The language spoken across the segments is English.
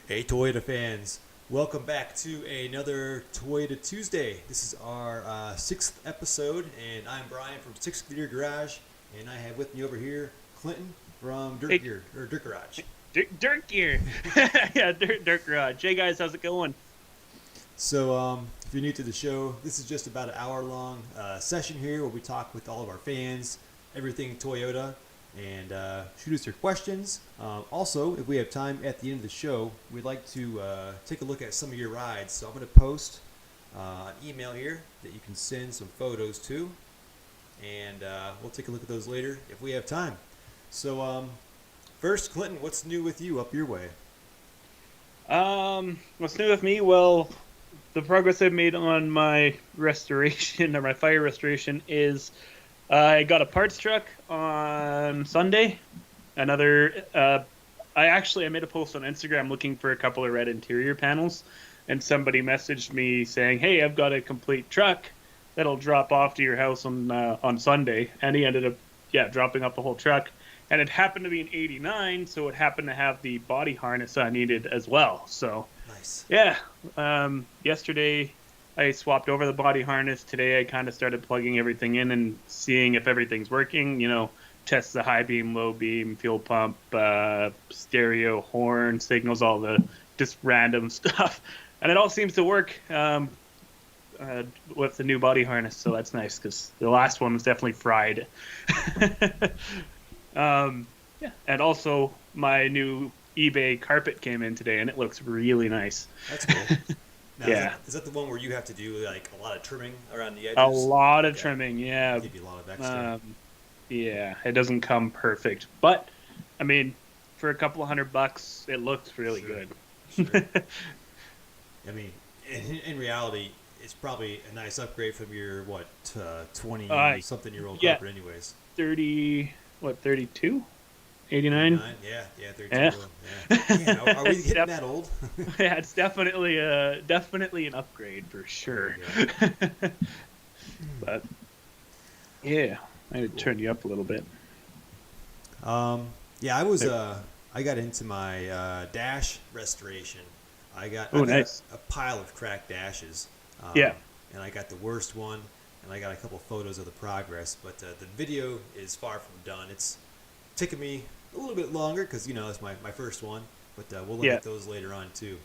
Hey Toyota fans, welcome back to another Toyota Tuesday. This is our sixth episode, and I'm Brian from Sixth Gear Garage, and I have with me over here Clinton from Hey, Dirt Garage. Dirt Gear. Yeah, Dirt Garage. Hey guys, how's it going? So, if you're new to the show, this is just about an hour-long session here where we talk with all of our fans, everything Toyota, and shoot us your questions. Also, if we have time at the end of the show, we'd like to take a look at some of your rides. So I'm going to post an email here that you can send some photos to, and we'll take a look at those later if we have time. So, first, Clinton, what's new with you up your way? What's new with me? Well, the progress I've made on my restoration or my fire restoration is I got a parts truck on Sunday. I made a post on Instagram looking for a couple of red interior panels, and somebody messaged me saying, "Hey, I've got a complete truck that'll drop off to your house on Sunday." And he ended up, dropping off the whole truck. And it happened to be an '89, so it happened to have the body harness I needed as well. So, Nice. yeah, yesterday I swapped over the body harness. Today I kind of started plugging everything in and seeing if everything's working. Test the high beam, low beam, fuel pump, stereo, horn, signals, all the just random stuff. And it all seems to work with the new body harness, so that's nice because the last one was definitely fried. Yeah, and also my new eBay carpet came in today, and it looks really nice. That's cool. Now, Yeah, is that the one where you have to do like a lot of trimming around the edges? a lot of Okay. trimming. Yeah, Give you a lot of extra. yeah, it doesn't come perfect, but I mean, for a couple of $100, it looks really Sure. good. Sure. I mean, in reality, it's probably a nice upgrade from your 20 something year old Yeah, carpet, anyways. 30, what, 32? 89? 39, yeah, 32. Yeah. Yeah. Man, are we It's getting that old? Yeah, it's definitely an upgrade for There sure. you But yeah, I had to Cool. turn you up a little bit. Yeah, I got into my dash restoration. Oh, I've got nice. a pile of cracked dashes, Yeah. and I got the worst one, and I got a couple photos of the progress. But the video is far from done. It's taken me a little bit longer because it's my first one, but we'll look Yeah. at those later on too.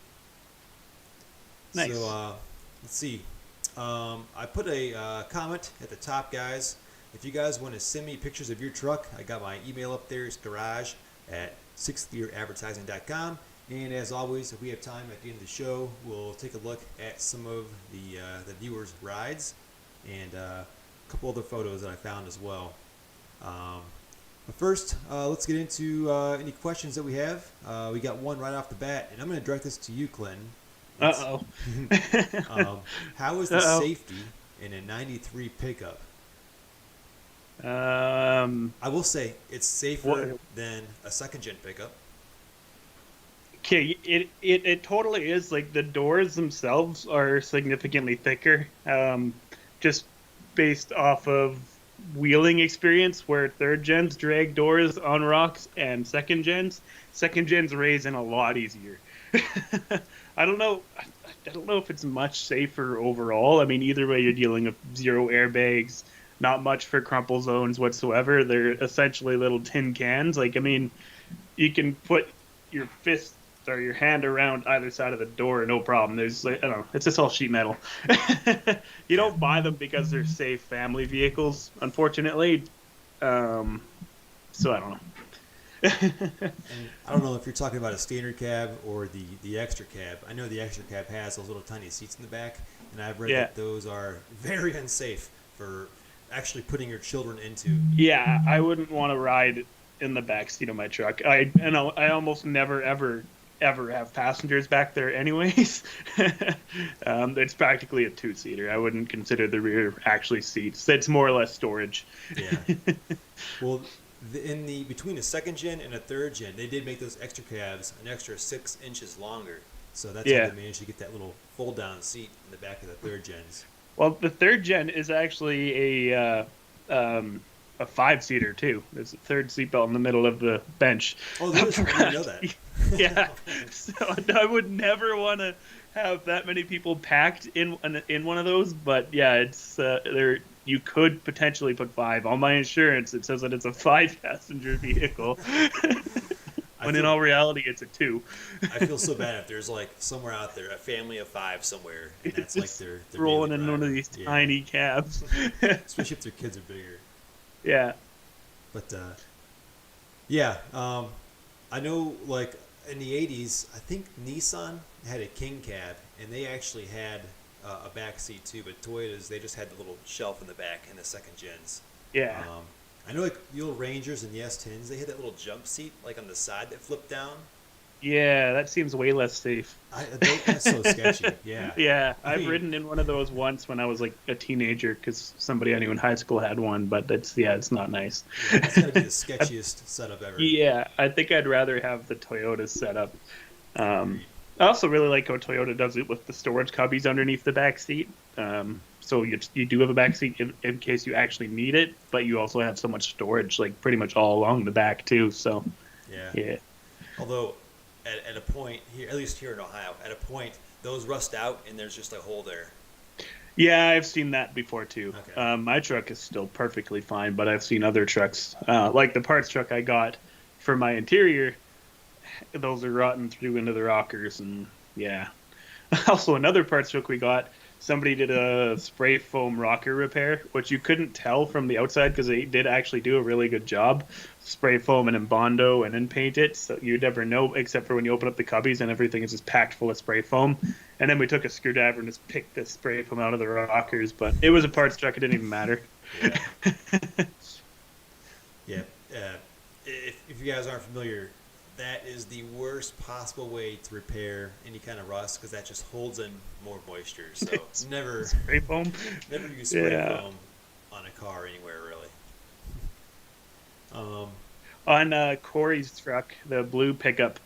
So Nice. let's see. I put a comment at the top, guys. If you guys want to send me pictures of your truck, I got my email up there. It's garage@sixthgearadvertising.com. And as always, if we have time at the end of the show, we'll take a look at some of the viewers' rides and a couple other photos that I found as well. But first, let's get into any questions that we have. We got one right off the bat, and I'm going to direct this to you, Clinton. It's, Uh-oh. how is the Uh-oh. safety in a 93 pickup? Um, I will say it's safer what, than a second gen pickup. okay, it totally is. Like, the doors themselves are significantly thicker, just based off of wheeling experience, where third gens drag doors on rocks and second gens raise in a lot easier. I don't know. I don't know if it's much safer overall. I mean, either way, you're dealing with zero airbags, not much for crumple zones whatsoever. They're essentially little tin cans. Like, I mean, you can put your fist or your hand around either side of the door, no problem. There's, like, I don't know, it's just all sheet metal. You Yeah. don't buy them because they're safe family vehicles, unfortunately. So I don't know. And I don't know if you're talking about a standard cab or the extra cab. I know the extra cab has those little tiny seats in the back, and I've read Yeah. that those are very unsafe for actually putting your children into. Yeah, I wouldn't want to ride in the back seat of my truck. I almost never ever have passengers back there anyways. It's practically a two-seater. I wouldn't consider the rear actually seats. It's more or less storage. Yeah. Well, in the between a second gen and a third gen, they did make those extra cabs an extra 6 inches longer. So that's how Yeah. they managed to get that little fold-down seat in the back of the third gens. Well, the third gen is actually a five-seater too. There's a third seatbelt in the middle of the bench. Oh, there is. I didn't know that. Yeah, so I would never want to have that many people packed in one of those. But yeah, it's there. You could potentially put five. On my insurance, it says that it's a five-passenger vehicle, I when in feel all reality, it's a two. I feel so bad if there's like somewhere out there a family of five somewhere, and It's that's like just their daily rolling in one of driver. these Yeah, tiny cabs. especially if their kids are bigger. Yeah, But yeah, I know like in the '80s, I think Nissan had a King cab, and they actually had a back seat too. But Toyotas, they just had the little shelf in the back in the second gens. yeah. I know like the old Rangers and the S10s, they had that little jump seat like on the side that flipped down. Yeah, that seems way less safe. That's so sketchy. Yeah, Yeah, I I've mean, ridden in one of those once when I was like a teenager because somebody I knew in high school had one, but it's not nice. yeah, that's got to be the sketchiest setup ever. Yeah, I think I'd rather have the Toyota setup. Um, Agreed. I also really like how Toyota does it with the storage cubbies underneath the back seat. So you do have a back seat in case you actually need it, but you also have so much storage, like pretty much all along the back too. So Yeah. yeah, Although, at a point here, at least here in Ohio, at a point those rust out and there's just a hole there. yeah, I've seen that before too. Okay. My truck is still perfectly fine, but I've seen other trucks, like the parts truck I got for my interior. Those are rotten through into the rockers, and yeah. Also, another parts truck we got, somebody did a spray foam rocker repair, which you couldn't tell from the outside because they did actually do a really good job. Spray foam and then Bondo and then paint it, so you'd never know except for when you open up the cubbies and everything is just packed full of spray foam. And then we took a screwdriver and just picked the spray foam out of the rockers, but it was a parts truck, it didn't even matter. Yeah. Yeah. If you guys aren't familiar, that is the worst possible way to repair any kind of rust because that just holds in more moisture. So never, Spray foam? never use spray Yeah. foam on a car anywhere really. On Corey's truck, the blue pickup,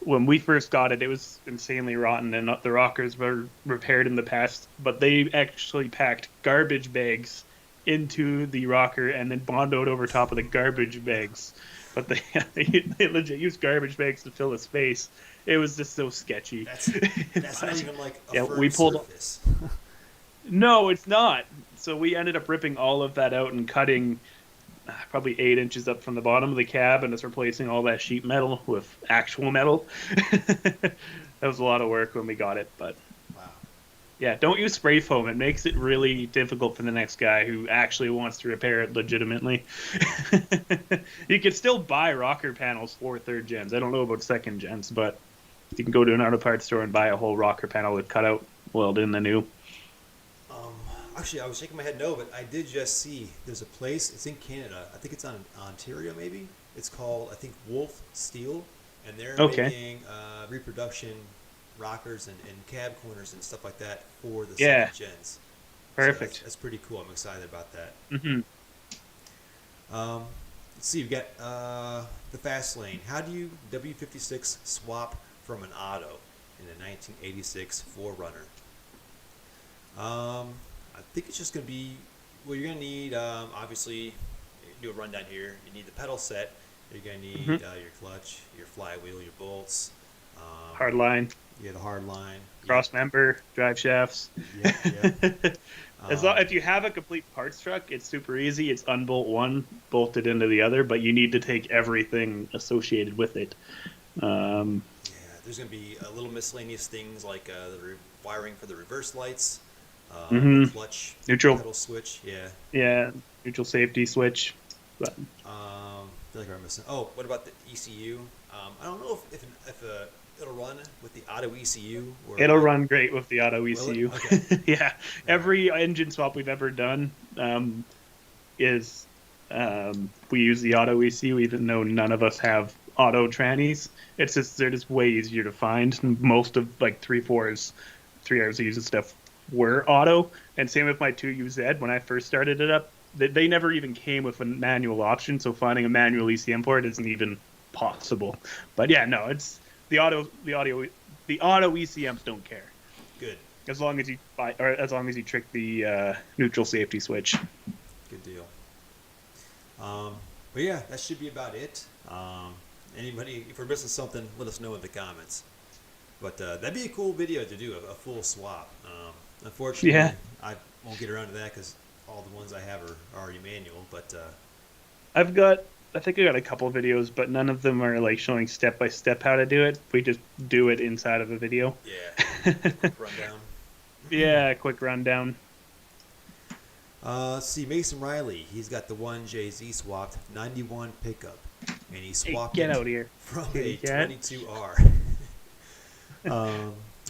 when we first got it, it was insanely rotten, and the rockers were repaired in the past. But they actually packed garbage bags into the rocker and then bondoed over top of the garbage bags. But they legit used garbage bags to fill the space. It was just so sketchy. That's not even like a Yeah, firm we pulled. surface. No, it's not. So we ended up ripping all of that out and cutting probably 8 inches up from the bottom of the cab and just replacing all that sheet metal with actual metal. That was a lot of work when we got it, but Wow. yeah, don't use spray foam. It makes it really difficult for the next guy who actually wants to repair it legitimately. You can still buy rocker panels for third gens. I don't know about second gens, but you can go to an auto parts store and buy a whole rocker panel with cutout weld in the new. Actually, I was shaking my head no, but I did just see there's a place. It's in Canada. I think it's on Ontario, maybe. It's called, I think, Wolf Steel, and they're Okay. making reproduction rockers and cab corners and stuff like that for the Yeah. second gens. So Perfect. that's pretty cool. I'm excited about that. Hmm. Let's see. We've got the fast lane. How do you W56 swap from an auto in a 1986 4Runner? I think it's just going to be, well, you're going to need, obviously, do a rundown here. You need the pedal set. You're going to need your clutch, your flywheel, your bolts. Hard line, Yeah, the hard line. cross member, drive shafts. Yeah, yeah. If you have a complete parts truck, it's super easy. It's unbolt one, bolted into the other, but you need to take everything associated with it. Yeah, there's going to be a little miscellaneous things like the wiring for the reverse lights, the clutch, Neutral. pedal switch. Yeah. Yeah, neutral safety switch. But I feel like I'm missing. Oh, what about the ECU? I don't know if it'll run with the auto ECU. Or it'll run great with the auto Will it? ECU. Okay. Yeah, every engine swap we've ever done is we use the auto ECU, even though none of us have auto trannies. It's just they're just way easier to find. Most of like 3.4s, 3Rs and stuff were auto, and same with my 2UZ. When I first started it up, they never even came with a manual option, so finding a manual ECM port isn't even possible. But yeah, no, it's the auto ECMs don't care Good. as long as you trick the neutral safety switch. Good deal. But yeah, that should be about it. Anybody, if we're missing something, let us know in the comments. But that'd be a cool video to do, a full swap. Unfortunately, Yeah. I won't get around to that because all the ones I have are already manual. But I think I got a couple of videos, but none of them are like showing step by step how to do it. We just do it inside of a video. yeah, quick rundown. Yeah, quick rundown. Let's see, Mason Riley. He's got the one Jay-Z swapped 91 pickup, and he swapped Get it out of here. from Kitty a cat. 22R.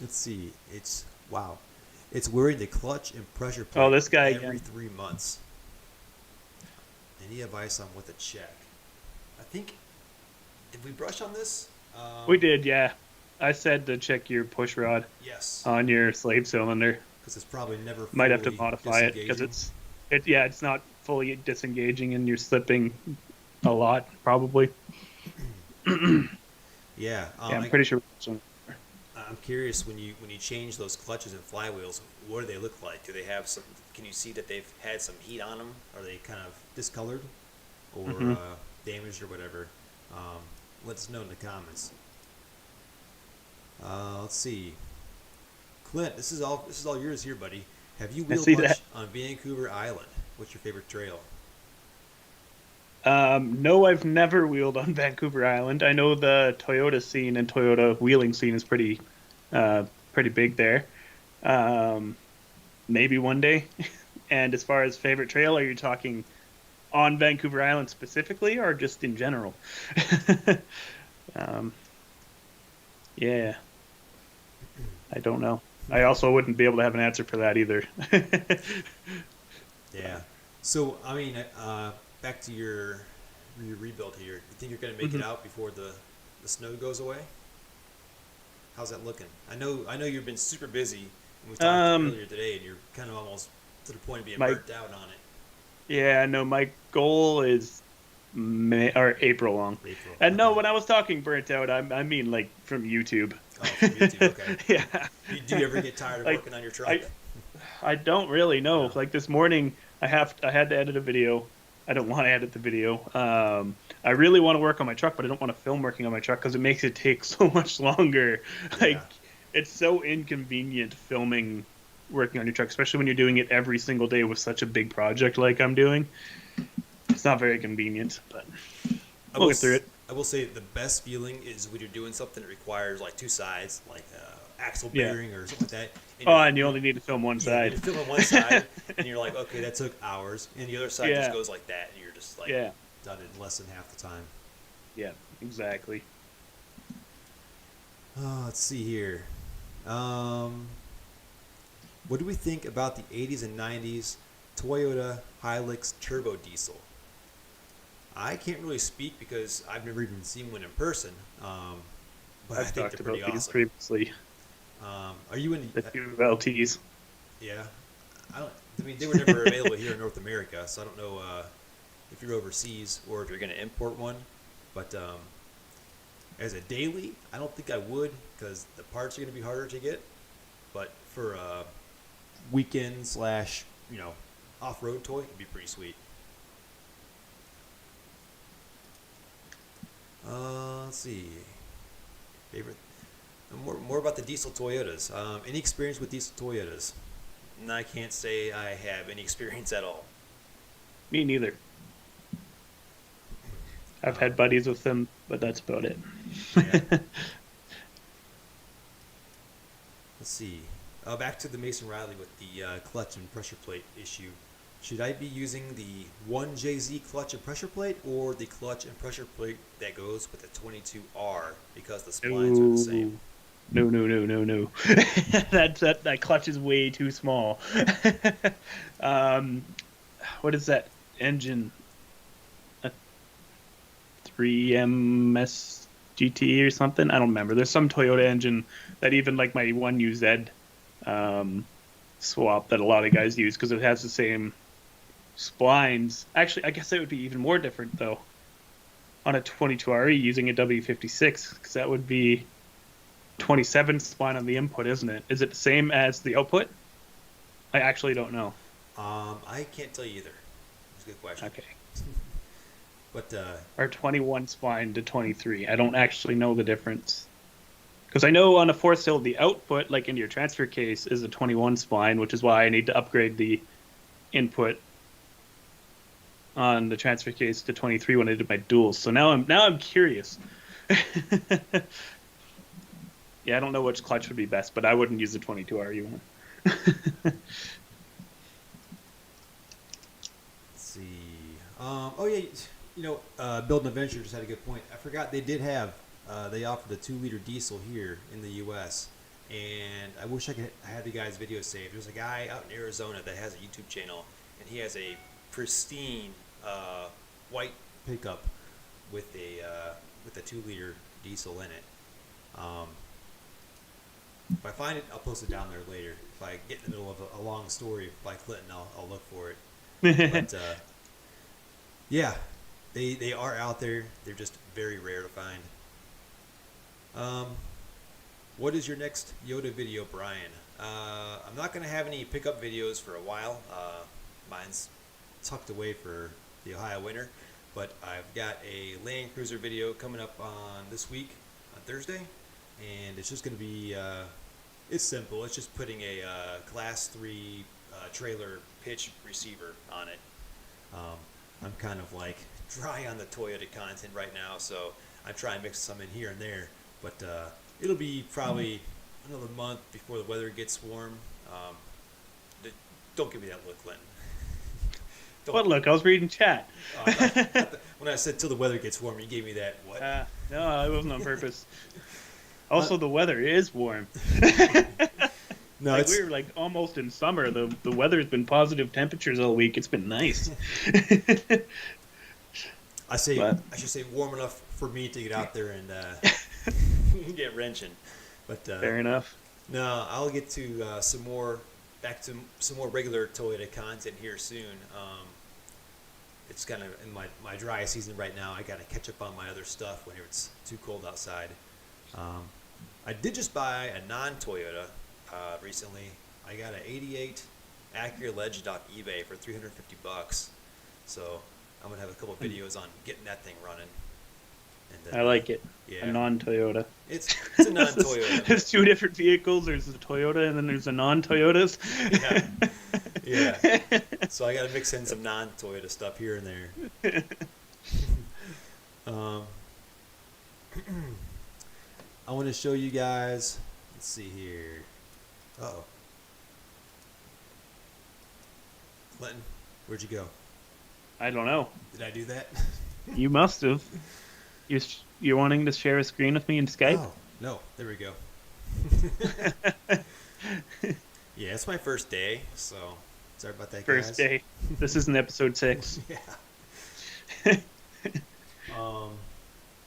Let's see. Wow. It's wearing the clutch and pressure plate This guy every again. 3 months. Any advice on what to check? I think, did we brush on this? We did, yeah. I said to check your push rod Yes, on your slave cylinder. because it's probably never Might have to fully modify it because disengaging. it's not fully disengaging and you're slipping a lot probably. Yeah, I'm pretty sure. I'm curious when you change those clutches and flywheels, what do they look like? Do they have some? Can you see that they've had some heat on them? Are they kind of discolored or damaged or whatever? Let us know in the comments. Let's see, Clint. This is all yours here, buddy. Have you wheeled much on Vancouver Island? What's your favorite trail? No, I've never wheeled on Vancouver Island. I know the Toyota scene and Toyota wheeling scene is pretty big there. Maybe one day. And as far as favorite trail, are you talking on Vancouver Island specifically, or just in general? Yeah, I don't know. I also wouldn't be able to have an answer for that either. Yeah. So I mean, back to your rebuild here. You think you're going to make it out before the snow goes away? How's that looking? I know you've been super busy. And we talked earlier today, and you're kind of almost to the point of being burnt out on it. Yeah, no, my goal is April long. April. And no, when I was talking burnt out, I mean like from YouTube. Oh, from YouTube. Okay. Yeah. Do you ever get tired of working on your truck? I don't really know. Like this morning, I had to edit a video. I don't want to edit the video. I really want to work on my truck, but I don't want to film working on my truck because it makes it take so much longer. Like, it's so inconvenient filming working on your truck, especially when you're doing it every single day with such a big project like I'm doing. It's not very convenient, but we'll get through it. I will say the best feeling is when you're doing something that requires like two sides, like axle bearing or something like that. And you only need to film one side. You film on one side, and you're like, okay, that took hours, and the other side just goes like that, and you're just like done in less than half the time. Yeah, exactly. Let's see here. What do we think about the 80s and 90s Toyota Hylix turbo diesel? I can't really speak because I've never even seen one in person, but I think they're pretty awesome. Previously. Are you in the two LTs? Yeah, I mean, they were never available here in North America, so I don't know if you're overseas or if you're going to import one. But as a daily, I don't think I would because the parts are going to be harder to get. But for a weekend / off-road toy, it'd be pretty sweet. Let's see. Favorite. More about the diesel Toyotas. Any experience with diesel Toyotas? And I can't say I have any experience at all. Me neither. I've had buddies with them, but that's about it. Yeah. Let's see. Back to the Mason Riley with the clutch and pressure plate issue. Should I be using the 1JZ clutch and pressure plate or the clutch and pressure plate that goes with the 22R because the splines are the same? No. that clutch is way too small. What is that engine? A 3MS GT or something? I don't remember. There's some Toyota engine that even like my 1UZ swap that a lot of guys use because it has the same splines. Actually, I guess it would be even more different though on a 22RE using a W56 because that would be 27 spline on the input, isn't it? Is it the same as the output? I actually don't know. I can't tell you either. It's a good question. Okay. But Or 21 spline to 23. I don't actually know the difference. Because I know on a fourth cylinder, the output, like into your transfer case, is a 21 spline, which is why I need to upgrade the input on the transfer case to 23 when I did my duals. So now I'm curious. Yeah, I don't know which clutch would be best, but I wouldn't use the 22 RU one. let's see. Oh yeah, Building a Venture just had a good point. I forgot they did have they offered a 2-liter diesel here in the U.S. And I wish I had the guy's video saved. There's a guy out in Arizona that has a YouTube channel, and he has a pristine white pickup with a 2-liter diesel in it. If I find it, I'll post it down there later. If I get in the middle of a long story by Clinton, I'll look for it. But yeah, they are out there. They're just very rare to find. What is your next Yoda video, Brian? I'm not going to have any pickup videos for a while. Mine's tucked away for the Ohio winter, but I've got a Land Cruiser video coming up on this week on Thursday, and it's just going to be it's simple. It's just putting a Class 3 trailer pitch receiver on it. I'm kind of like dry on the Toyota content right now, so I try and mix some in here and there, but it'll be probably another month before the weather gets warm. Don't give me that look, Clinton. What look? I was reading chat. When I said till the weather gets warm, you gave me that what? No, it wasn't on purpose. Also, the weather is warm. No, we were like almost in summer. The weather's been positive temperatures all week. It's been nice. I should say warm enough for me to get out there and get wrenching. But fair enough. No, I'll get to back to some more regular Toyota content here soon. It's kind of in my dry season right now. I got to catch up on my other stuff whenever it's too cold outside. I did just buy a non-Toyota recently. I got an '88 Acura Legend off eBay for $350. So I'm gonna have a couple videos on getting that thing running. And, I like it. Yeah. A non-Toyota. It's a non-Toyota. There's two different vehicles. There's the Toyota and then there's the non-Toyotas. Yeah. So I got to mix in some non-Toyota stuff here and there. I want to show you guys. Let's see here. Uh-oh. Clinton, where'd you go? I don't know. Did I do that? You must have. You're wanting to share a screen with me in Skype? Oh, no. There we go. Yeah, it's my first day, so sorry about that, guys. First day. This isn't episode 6. Yeah.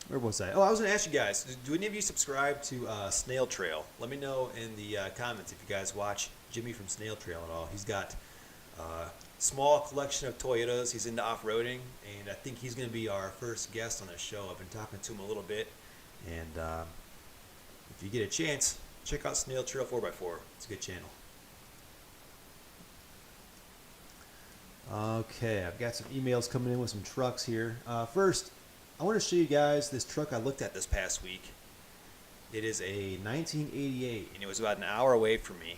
Where was I? Oh, I was going to ask you guys, do any of you subscribe to Snail Trail? Let me know in the comments if you guys watch Jimmy from Snail Trail at all. He's got a small collection of Toyotas. He's into off-roading, and I think he's going to be our first guest on the show. I've been talking to him a little bit, and if you get a chance, check out Snail Trail 4x4. It's a good channel. Okay, I've got some emails coming in with some trucks here. First, I want to show you guys this truck I looked at this past week. It is a 1988, and it was about an hour away from me.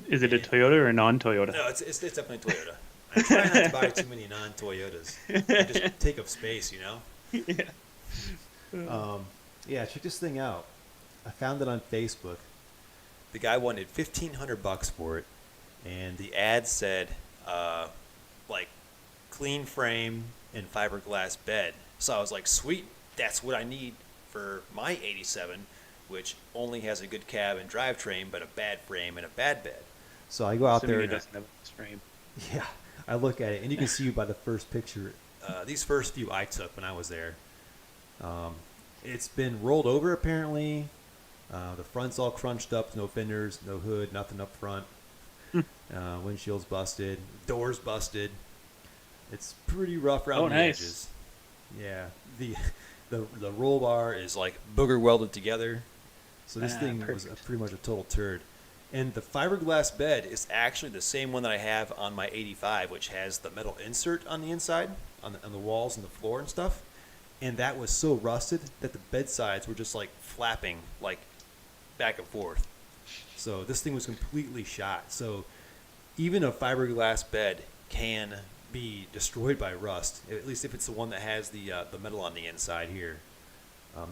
Is it a Toyota or a non-Toyota? No, it's definitely Toyota. I try not to buy too many non-Toyotas. I just take up space, you know? Yeah. Yeah, check this thing out. I found it on Facebook. The guy wanted $1,500 for it, and the ad said, like, clean frame and fiberglass bed. So I was like, sweet, that's what I need for my 87, which only has a good cab and drivetrain, but a bad frame and a bad bed. So I go out there. It doesn't have this frame. Yeah, I look at it, and you can see by the first picture. These first few I took when I was there. It's been rolled over apparently. The front's all crunched up, no fenders, no hood, nothing up front. Windshield's busted, doors busted. It's pretty rough around the edges. Yeah, the roll bar is like booger welded together. So this thing was pretty much a total turd. And the fiberglass bed is actually the same one that I have on my 85, which has the metal insert on the inside on the walls and the floor and stuff, and that was so rusted that the bedsides were just like flapping like back and forth. So this thing was completely shot. So even a fiberglass bed can be destroyed by rust, at least if it's the one that has the metal on the inside here.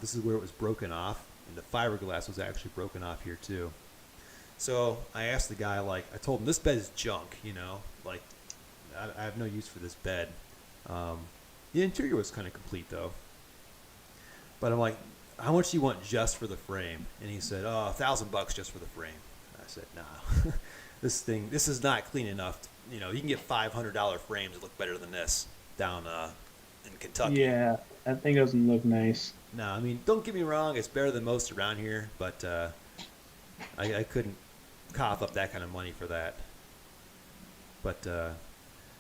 This is where it was broken off, and the fiberglass was actually broken off here too. So I asked the guy, like, I told him this bed is junk, like I have no use for this bed. The interior was kind of complete though. But I'm like, how much do you want just for the frame? And he said, oh, $1,000 just for the frame. I said, nah, this is not clean enough. You can get $500 frames that look better than this down in Kentucky. Yeah, that thing doesn't look nice. No, I mean, don't get me wrong, it's better than most around here, but I couldn't cough up that kind of money for that. But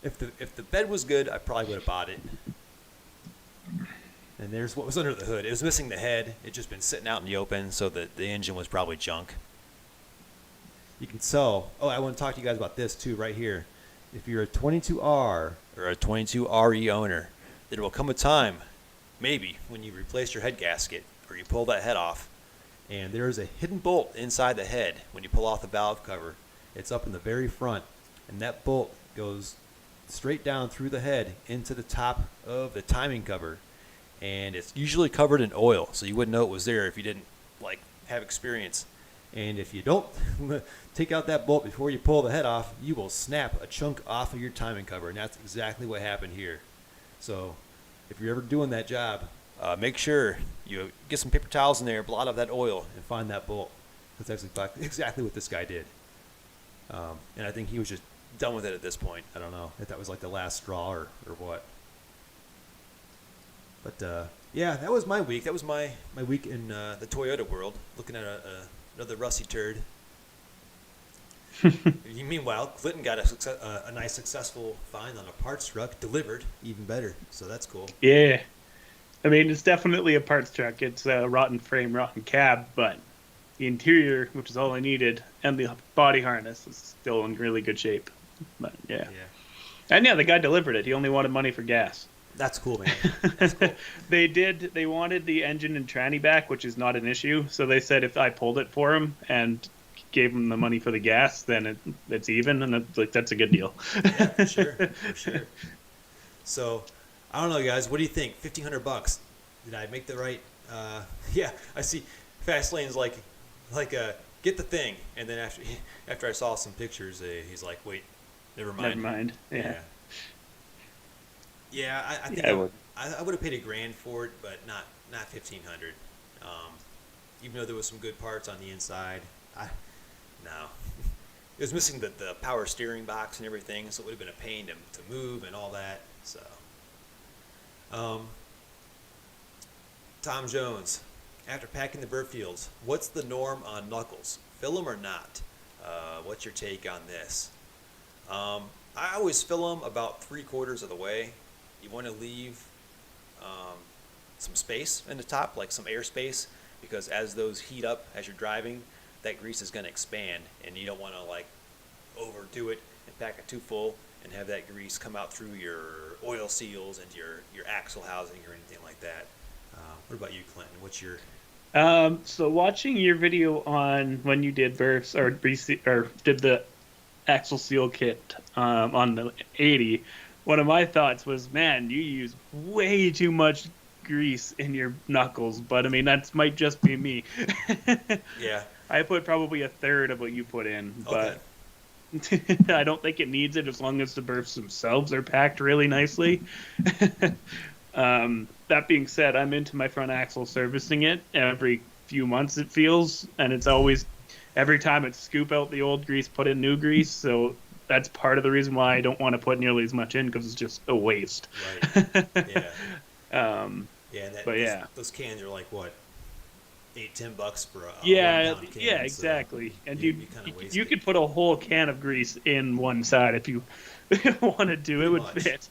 if the bed was good, I probably would have bought it. And there's what was under the hood. It was missing the head. It just been sitting out in the open, so the engine was probably junk. You can tell. Oh, I want to talk to you guys about this too, right here. If you're a 22R or a 22RE owner, there will come a time, maybe, when you replace your head gasket or you pull that head off, and there is a hidden bolt inside the head when you pull off the valve cover. It's up in the very front, and that bolt goes straight down through the head into the top of the timing cover. And it's usually covered in oil, so you wouldn't know it was there if you didn't have experience. And if you don't take out that bolt before you pull the head off, you will snap a chunk off of your timing cover, and that's exactly what happened here. So if you're ever doing that job, make sure you get some paper towels in there, blot off that oil, and find that bolt. That's exactly what this guy did. And I think he was just done with it at this point. I don't know if that was like the last straw or what. But yeah, that was my week. That was my week in the Toyota world, looking at another rusty turd. Meanwhile, Clinton got a nice successful find on a parts truck, delivered, even better. So that's cool. Yeah. I mean, it's definitely a parts truck. It's a rotten frame, rotten cab, but the interior, which is all I needed, and the body harness is still in really good shape. But yeah. And yeah, the guy delivered it. He only wanted money for gas. That's cool, man. That's cool. They wanted the engine and tranny back, which is not an issue. So they said if I pulled it for him and gave him the money for the gas, then it's even, and that's a good deal. Yeah, for sure. So, I don't know, guys. What do you think? $1,500. Did I make the right? Yeah, I see. Fastlane's like, get the thing, and then after I saw some pictures, he's like, wait, never mind. Yeah. Yeah, I think I would have paid $1,000 for it, but not $1,500. Even though there was some good parts on the inside, no. It was missing the power steering box and everything, so it would have been a pain to move and all that. So, Tom Jones, after packing the burr fields, what's the norm on knuckles? Fill them or not? What's your take on this? I always fill them about 3/4 of the way. You want to leave some space in the top, like some airspace, because as those heat up as you're driving, that grease is going to expand, and you don't want to overdo it and pack it too full and have that grease come out through your oil seals and your axle housing or anything like that. What about you, Clinton? What's your... So watching your video on when you did bursts or did the axle seal kit on the 80, one of my thoughts was, man, you use way too much grease in your knuckles, but I mean, that might just be me. Yeah. I put probably 1/3 of what you put in, but okay. I don't think it needs it as long as the bursts themselves are packed really nicely. That being said, I'm into my front axle servicing it every few months, it feels, and it's always, every time it's scoop out the old grease, put in new grease, so that's part of the reason why I don't want to put nearly as much in, because it's just a waste. Right. Yeah. Yeah, those cans are like what, $8-10 for a yeah, 1 pound can, yeah, exactly. So and you could put a whole can of grease in one side if you wanted to. It would fit.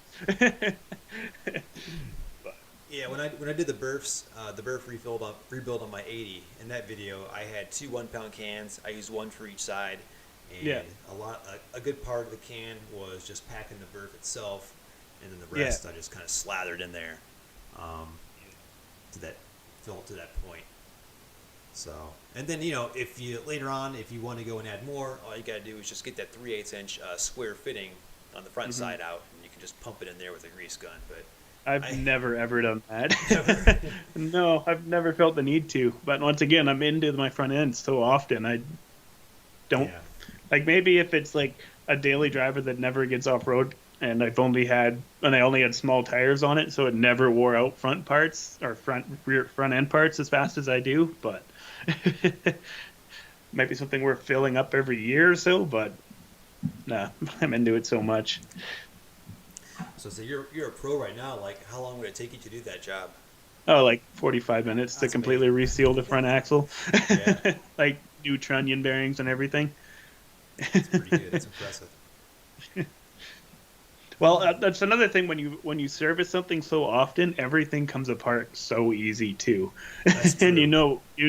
Yeah, when I did the burfs, the burf rebuild on my 80, in that video, I had 2 1-pound cans. I used one for each side, and a good part of the can was just packing the burf itself, and then the Yeah. rest I just kind of slathered in there to that fill to that point. So, and then if you later on if you want to go and add more, all you got to do is just get that 3/8 inch square fitting on the front side out, and you can just pump it in there with a grease gun. But I've never ever done that. Never. No, I've never felt the need to. But once again, I'm into my front end so often. I don't Yeah. like, maybe if it's like a daily driver that never gets off road, and I only had small tires on it, so it never wore out front parts or front end parts as fast as I do. But might be something worth filling up every year or so. But nah, I'm into it so much. So you're a pro right now. Like, how long would it take you to do that job? Oh, like 45 minutes to That's completely amazing. reseal the front axle. Yeah. Like new trunnion bearings and everything. It's pretty good. It's impressive. Well, that's another thing, when you service something so often, everything comes apart so easy too. That's And true. you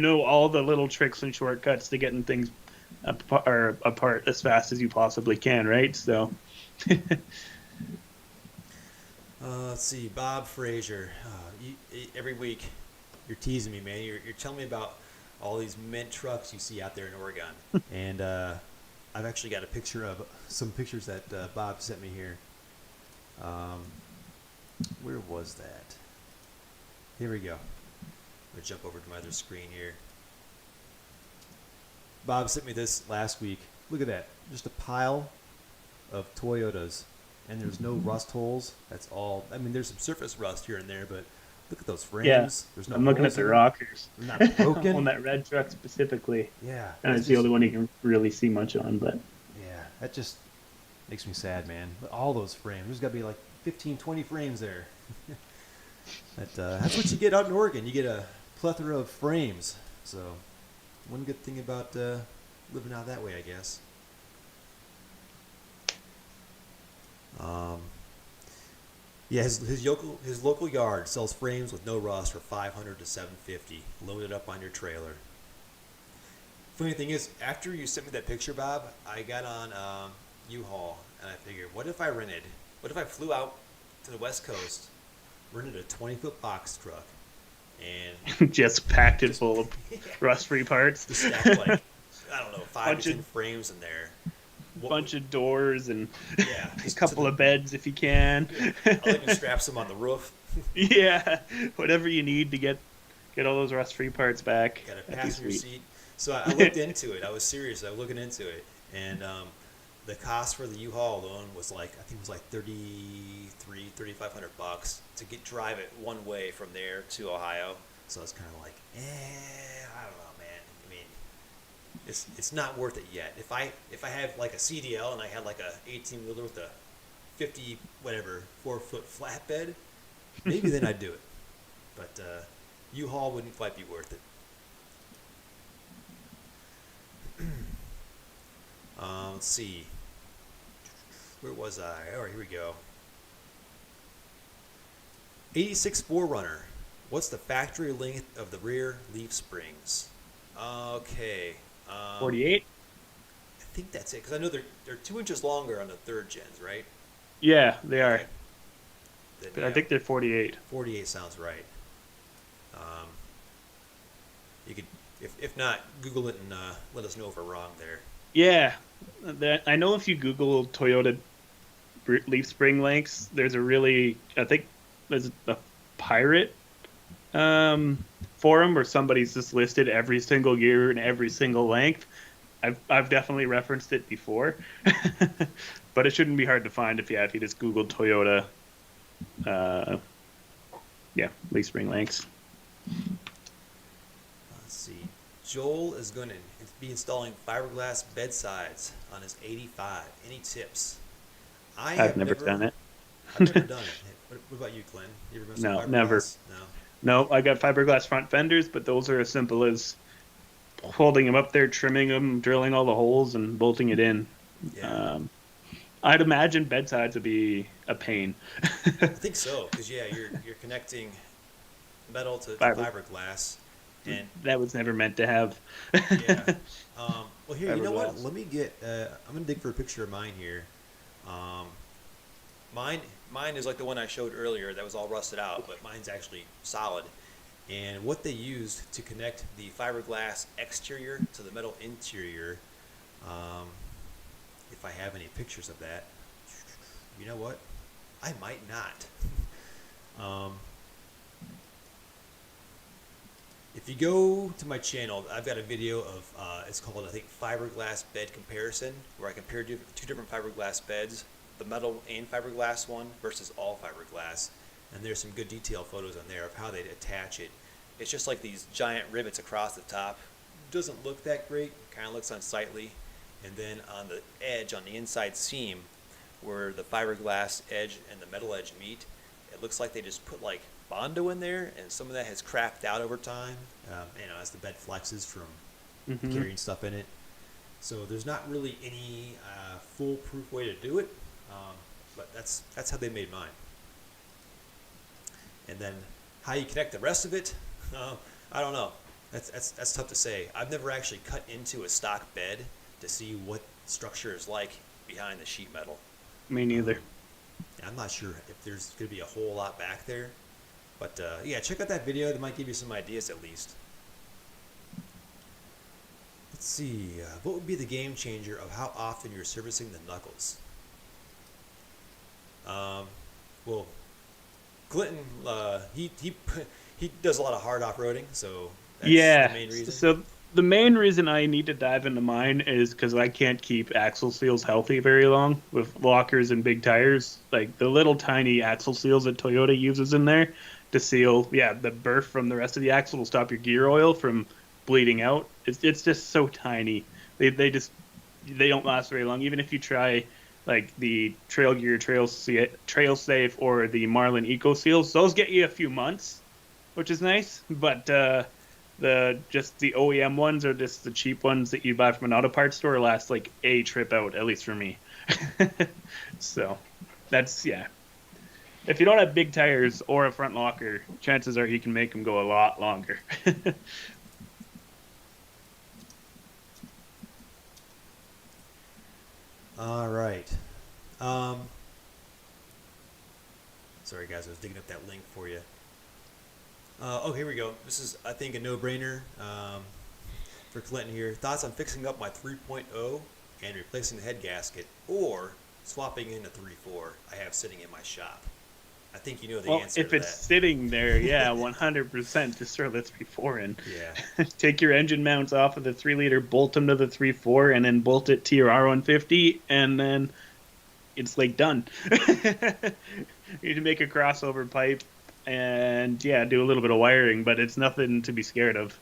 know all the little tricks and shortcuts to getting things apart as fast as you possibly can, right? So Let's see, Bob Frazier. Every week, you're teasing me, man. You're telling me about all these mint trucks you see out there in Oregon, and I've actually got a picture of some pictures that Bob sent me here. Where was that? Here we go. I'm gonna jump over to my other screen here. Bob sent me this last week. Look at that, just a pile of Toyotas, and there's no rust holes. That's all. I mean, there's some surface rust here and there, but look at those yeah, frames. There's no I'm looking at holes the in them. rockers They're not on broken. that red truck specifically, Yeah, and it's it's the just only one you can really see much on. But yeah, that just makes me sad, man. But all those frames. There's got to be like 15, 20 frames there. That's what you get out in Oregon. You get a plethora of frames. So one good thing about living out that way, I guess. Um, yeah, his local yard sells frames with no rust for 500 to 750, loaded up on your trailer. Funny thing is, after you sent me that picture, Bob, I got on U-Haul and I figured, what if I flew out to the West Coast, rented a 20-foot box truck, and just packed it just full of yeah, rust-free parts, just stacked like I don't know 5 bunch to of 10 frames in there. What would, bunch of doors and yeah, a just to couple the of beds if you can. yeah. I'll even strap some on the roof. Yeah, whatever you need to get all those rust-free parts back. Got a That'd be passenger sweet. seat. So I looked into it. I was serious. I was looking into it, and the cost for the U-Haul alone was like I think it was like 3,500 bucks to drive it one way from there to Ohio. So it's kind of like, I don't know, man. I mean, it's not worth it yet. If I have like a CDL and I had like a 18-wheeler with a 50 whatever 4-foot flatbed, maybe then I'd do it. But U-Haul wouldn't quite be worth it. Let's see. Where was I? Oh, here we go. 86 4Runner. What's the factory length of the rear leaf springs? Okay. 48. I think that's it because I know they're 2 inches longer on the third gens, right? Yeah, they are. Okay. Then But I yeah, think they're 48. 48 sounds right. Um, you could, if not, Google it and let us know if we're wrong there. Yeah, I know if you Google Toyota leaf spring lengths, I think there's a pirate forum where somebody's just listed every single gear and every single length. I've definitely referenced it before, but it shouldn't be hard to find if you just Google Toyota, leaf spring lengths. Let's see. Joel is going to be installing fiberglass bedsides on his 85. Any tips? I've never done it. I've never done it. What about you, Clint? You ever been No, fiberglass? never. No. No, I got fiberglass front fenders, but those are as simple as holding them up there, trimming them, drilling all the holes, and bolting it in. Yeah. I'd imagine bedsides would be a pain. I think so, because you're connecting metal to fiberglass, and That was never meant to have. yeah. Well, here, you know what? Fiberglass. Let me get. I'm gonna dig for a picture of mine here. Mine Mine is like the one I showed earlier that was all rusted out, but mine's actually solid. And what they used to connect the fiberglass exterior to the metal interior, um, if I have any pictures of that, you know what? I might not. Um, if you go to my channel, I've got a video of, it's called, I think, fiberglass bed comparison, where I compared two different fiberglass beds, the metal and fiberglass one versus all fiberglass. And there's some good detail photos on there of how they attach it. It's just like these giant rivets across the top. Doesn't look that great, kind of looks unsightly. And then on the edge, on the inside seam, where the fiberglass edge and the metal edge meet, it looks like they just put like Bondo in there, and some of that has cracked out over time, as the bed flexes from carrying stuff in it. So there's not really any foolproof way to do it, but that's how they made mine. And then how you connect the rest of it, I don't know. That's tough to say. I've never actually cut into a stock bed to see what structure is like behind the sheet metal. Me neither. I'm not sure if there's going to be a whole lot back there. But yeah, check out that video. That might give you some ideas at least. Let's see. What would be the game changer of how often you're servicing the knuckles? Well, Clinton, he does a lot of hard off-roading, so that's the main reason. So the main reason I need to dive into mine is because I can't keep axle seals healthy very long with lockers and big tires. Like the little tiny axle seals that Toyota uses in there to seal, the burr from the rest of the axle will stop your gear oil from bleeding out. It's just so tiny. They don't last very long. Even if you try like the Trail Gear, Trail Safe, or the Marlin Eco Seals, those get you a few months, which is nice. But the OEM ones, or just the cheap ones that you buy from an auto parts store, last like a trip out, at least for me. So that's if you don't have big tires or a front locker, chances are you can make them go a lot longer. All right. Sorry guys, I was digging up that link for you. Here we go. This is, I think, a no-brainer for Clinton here. Thoughts on fixing up my 3.0 and replacing the head gasket, or swapping in a 3.4 I have sitting in my shop? I think you know the answer if to it's that. sitting there, 100%, just throw the 3.4 in. Yeah. Take your engine mounts off of the 3-liter, bolt them to the 3.4, and then bolt it to your R150, and then it's like done. You need to make a crossover pipe and do a little bit of wiring, but it's nothing to be scared of.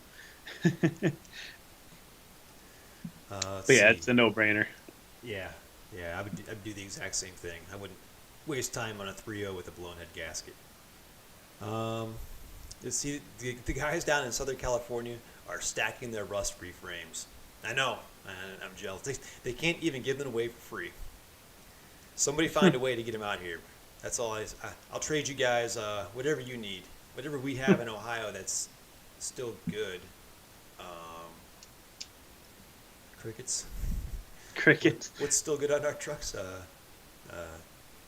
But it's a no-brainer. Yeah, I would do the exact same thing. I wouldn't waste time on a 3.0 with a blown head gasket. Let's see, the guys down in Southern California are stacking their rust-free frames. I know, I'm jealous. They can't even give them away for free. Somebody find a way to get them out here. That's all. I'll trade you guys whatever you need, whatever we have in Ohio that's still good. Crickets. What's still good on our trucks?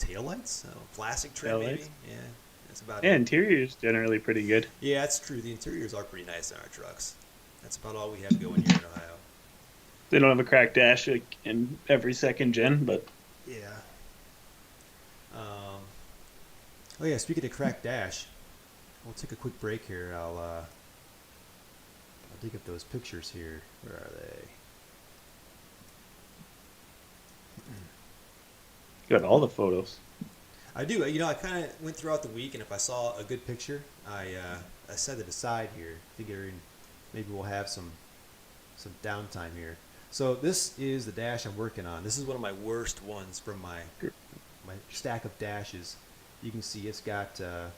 Taillights, plastic trim maybe. Yeah, that's about it. Interior's generally pretty good. Yeah, that's true. The interiors are pretty nice on our trucks. That's about all we have going here in Ohio. They don't have a cracked dash in every second gen, but yeah. Oh yeah, speaking of cracked dash, we'll take a quick break here. I'll dig up those pictures here. Where are they? you got all the photos. I do. I kind of went throughout the week, and if I saw a good picture, I set it aside here, figuring maybe we'll have some downtime here. So this is the dash I'm working on. This is one of my worst ones from my stack of dashes. You can see it's got a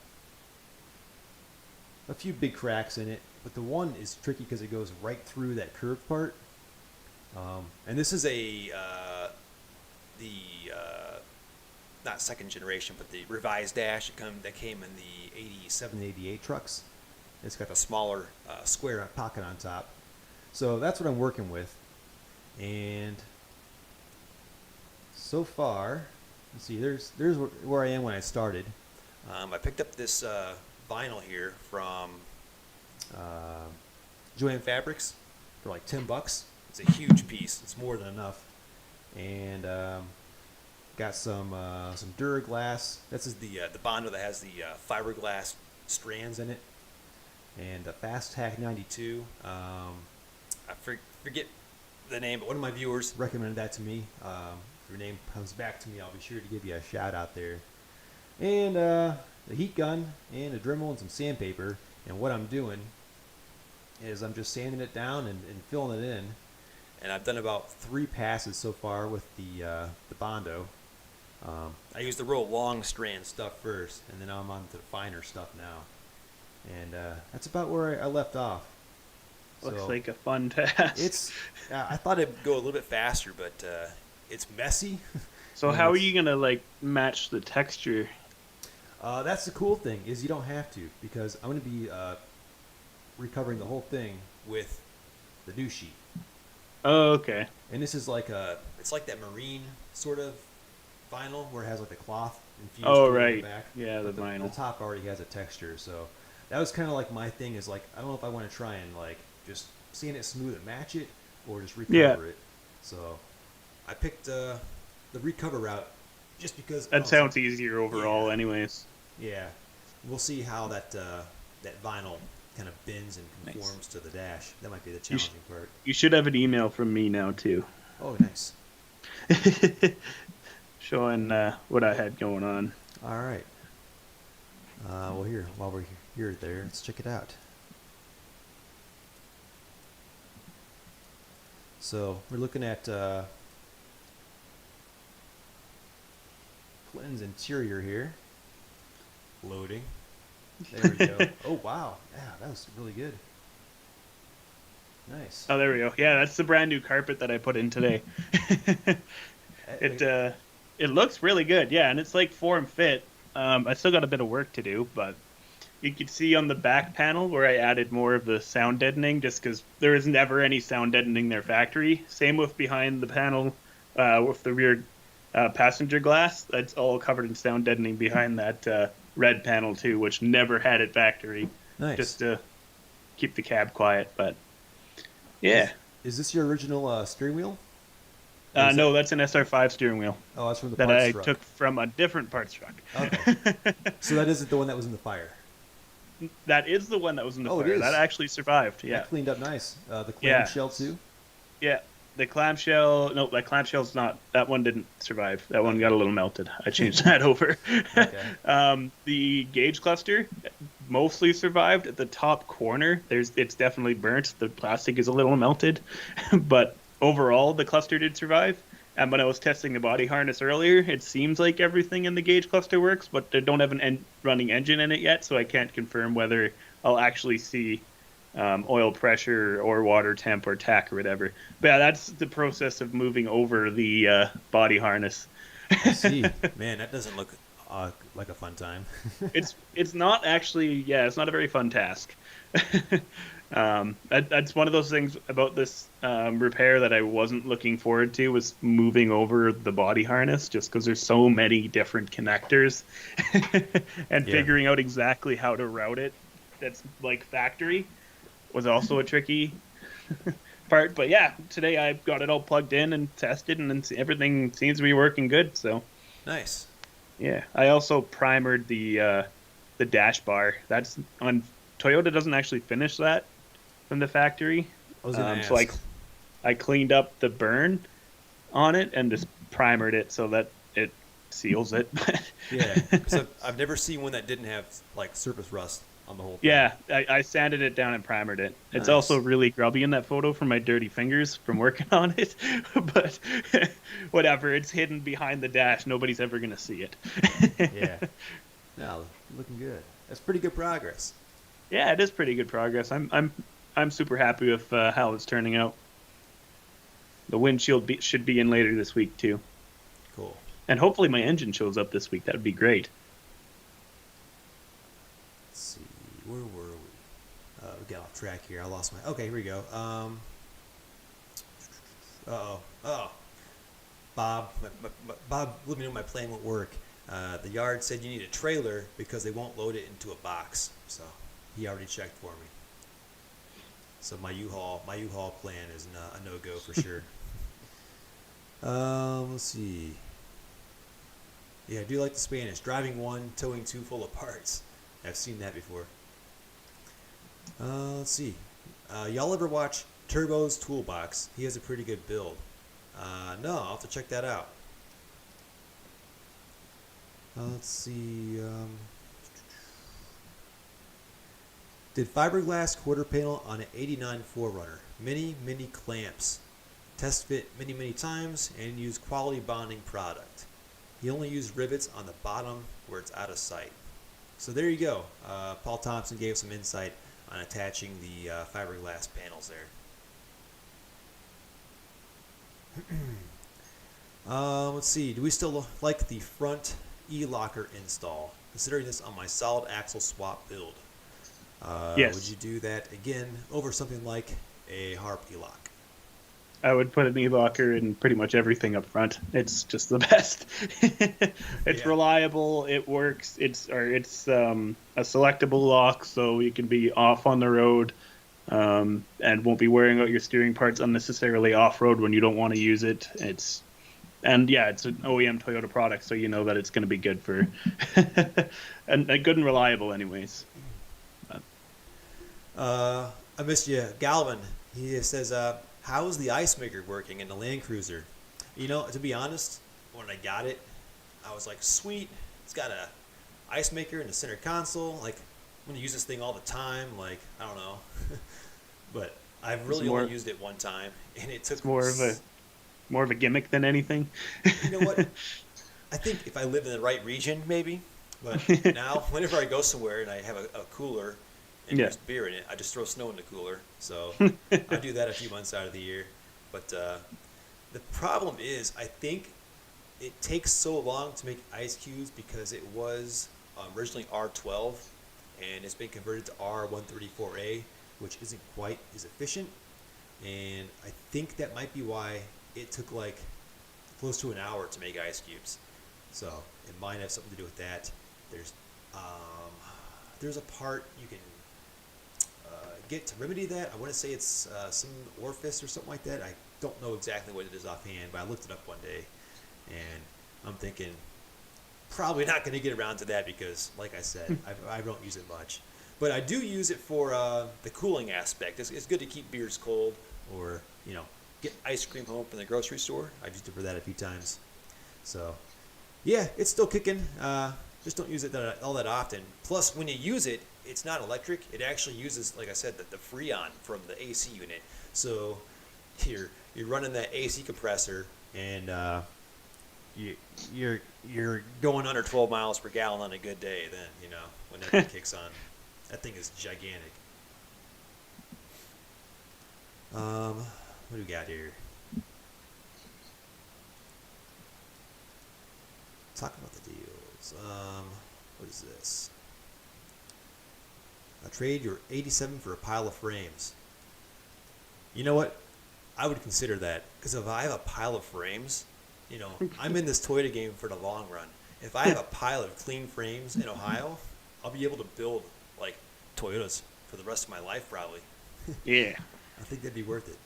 few big cracks in it, but the one is tricky because it goes right through that curved part. And this is not second generation, but the revised dash that came in the 87, 88 trucks. It's got a smaller square pocket on top. So that's what I'm working with. And so far, let's see. There's where I am when I started. I picked up this vinyl here from uh, Joanne Fabrics for like $10. It's a huge piece. It's more than enough. And got some Duraglass. This is the Bondo that has the fiberglass strands in it, and the Fast Tack 92. I forget the name, but one of my viewers recommended that to me. If your name comes back to me, I'll be sure to give you a shout out there. And the heat gun and a Dremel and some sandpaper. And what I'm doing is I'm just sanding it down and filling it in. And I've done about 3 passes so far with the Bondo. I used the real long strand stuff first, and then I'm on to the finer stuff now. And that's about where I left off. Looks So like a fun task. I thought it'd go a little bit faster, but it's messy. So how are you gonna like match the texture? That's the cool thing is you don't have to, because I'm going to be recovering the whole thing with the new sheet. Oh, okay. And this is like it's like that marine sort of vinyl where it has like the cloth infused Oh, in right. the back. Yeah, the But vinyl. The top already has a texture, so that was kind of like my thing is like I don't know if I want to try and like just sand it smooth and match it or just recover it. So I picked the recover route just because That sounds easier overall, anyways. Yeah, we'll see how that vinyl kind of bends and conforms to the dash. That might be the challenging part. You should have an email from me now too, Oh, nice. showing what I had going on. All right. Well, here while we're here, let's check it out. So we're looking at Clinton's interior here. Loading. There we go. Oh wow, yeah, that was really good. Nice. Oh, there we go. Yeah, that's the brand new carpet that I put in today. It looks really good, yeah, and it's like form fit. I still got a bit of work to do, but you could see on the back panel where I added more of the sound deadening, just because there is never any sound deadening there factory. Same with behind the panel with the rear passenger glass. That's all covered in sound deadening behind that red panel too, which never had it factory. Nice. Just to keep the cab quiet, but yeah. Is this your original steering wheel? No, that's an SR5 steering wheel Oh, that's from the that parts I truck. took from a different parts truck. Okay. So that isn't the one that was in the fire. That is the one that was in the Oh, it fire. is? That actually survived. Yeah. That cleaned up nice. The Yeah. clamshell too. Yeah. The clamshell, no, that clamshell's not. That one didn't survive. That one got a little melted. I changed that over. Okay. The gauge cluster mostly survived. At the top corner, it's definitely burnt. The plastic is a little melted, but overall, the cluster did survive. And when I was testing the body harness earlier, it seems like everything in the gauge cluster works, but they don't have an running engine in it yet, so I can't confirm whether I'll actually see oil pressure or water temp or tack or whatever. But yeah, that's the process of moving over the body harness. I see. Man, that doesn't look like a fun time. It's not actually, yeah, it's not a very fun task. That's one of those things about this repair that I wasn't looking forward to, was moving over the body harness, just because there's so many different connectors and figuring out exactly how to route it that's like factory was also a tricky part. But yeah, today I got it all plugged in and tested, and everything seems to be working good. So Nice. yeah, I also primered the dash bar. That's on Toyota doesn't actually finish that from the factory. I was gonna ask. So I cleaned up the burn on it and just primered it so that it seals it. Yeah. So I've never seen one that didn't have like surface rust on the whole thing. Yeah, I sanded it down and primered it. It's Nice. also really grubby in that photo from my dirty fingers from working on it. But whatever, it's hidden behind the dash. Nobody's ever going to see it. Yeah. No, looking good. That's pretty good progress. Yeah, it is pretty good progress. I'm super happy with how it's turning out. The windshield should be in later this week too, Cool. and hopefully my engine shows up this week. That would be great. Let's see. Where were we? We got off track here. I lost my. Okay, here we go. Oh. Bob let me know my plan won't work. The yard said you need a trailer because they won't load it into a box. So he already checked for me. So my U-Haul plan is a no-go for sure. Let's see. Yeah, I do like the Spanish. Driving one, towing two full of parts. I've seen that before. Let's see. Y'all ever watch Turbo's Toolbox? He has a pretty good build. No, I'll have to check that out. Let's see. Did fiberglass quarter panel on an 89 4Runner. Mini clamps. Test fit many times and use quality bonding product. He only used rivets on the bottom where it's out of sight. So there you go. Paul Thompson gave some insight on attaching the fiberglass panels there. Let's see. Do we still like the front E-locker install? Considering this on my solid axle swap build. Yes. Would you do that again over something like a Harp E-lock? I would put an e-locker in pretty much everything up front. It's just the best. It's reliable. It works. It's a selectable lock, so you can be off on the road, and won't be wearing out your steering parts unnecessarily off-road when you don't want to use it. It's an OEM Toyota product, so you know that it's going to be good for and good and reliable, anyways. I missed you, Galvin. He says, how's the ice maker working in the Land Cruiser? You know, to be honest, when I got it, I was like, sweet, it's got a ice maker in the center console. Like, I'm going to use this thing all the time. Like, I don't know. But I've really only used it one time, and it took more of a gimmick than anything. You know what? I think if I lived in the right region, maybe. But now, whenever I go somewhere and I have a cooler and there's beer in it, I just throw snow in the cooler. So I do that a few months out of the year. But the problem is, I think it takes so long to make ice cubes because it was originally R12 and it's been converted to R134A, which isn't quite as efficient. And I think that might be why it took like close to an hour to make ice cubes. So it might have something to do with that. There's a part you can get to remedy that. I want to say it's some orifice or something like that. I don't know exactly what it is offhand, but I looked it up one day, and I'm thinking probably not going to get around to that because, like I said, I don't use it much. But I do use it for the cooling aspect. It's good to keep beers cold or, get ice cream home from the grocery store. I've used it for that a few times. So, yeah, it's still kicking. Just don't use it all that often. Plus, when you use it, it's not electric. It actually uses, like I said, the Freon from the AC unit. So you're running that AC compressor, and you're going under 12 miles per gallon on a good day. Then when that thing kicks on, that thing is gigantic. What do we got here? Talk about the deals. What is this? I'll trade your 87 for a pile of frames. You know what? I would consider that because if I have a pile of frames, I'm in this Toyota game for the long run. If I have a pile of clean frames in Ohio, I'll be able to build like Toyotas for the rest of my life probably. Yeah. I think that'd be worth it.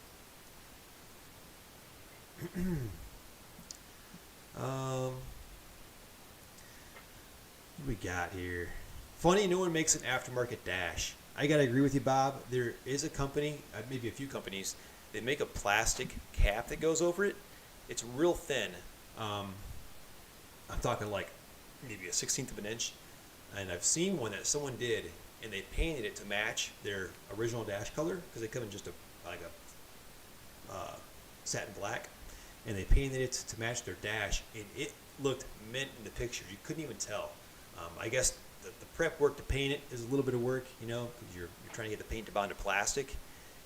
What do we got here? Funny, no one makes an aftermarket dash. I gotta agree with you, Bob. There is a company, maybe a few companies, they make a plastic cap that goes over it. It's real thin. I'm talking like maybe a 16th of an inch. And I've seen one that someone did, and they painted it to match their original dash color because they come in just a satin black, and they painted it to match their dash, and it looked mint in the picture. You couldn't even tell. I guess the prep work to paint it is a little bit of work, because you're trying to get the paint to bond to plastic,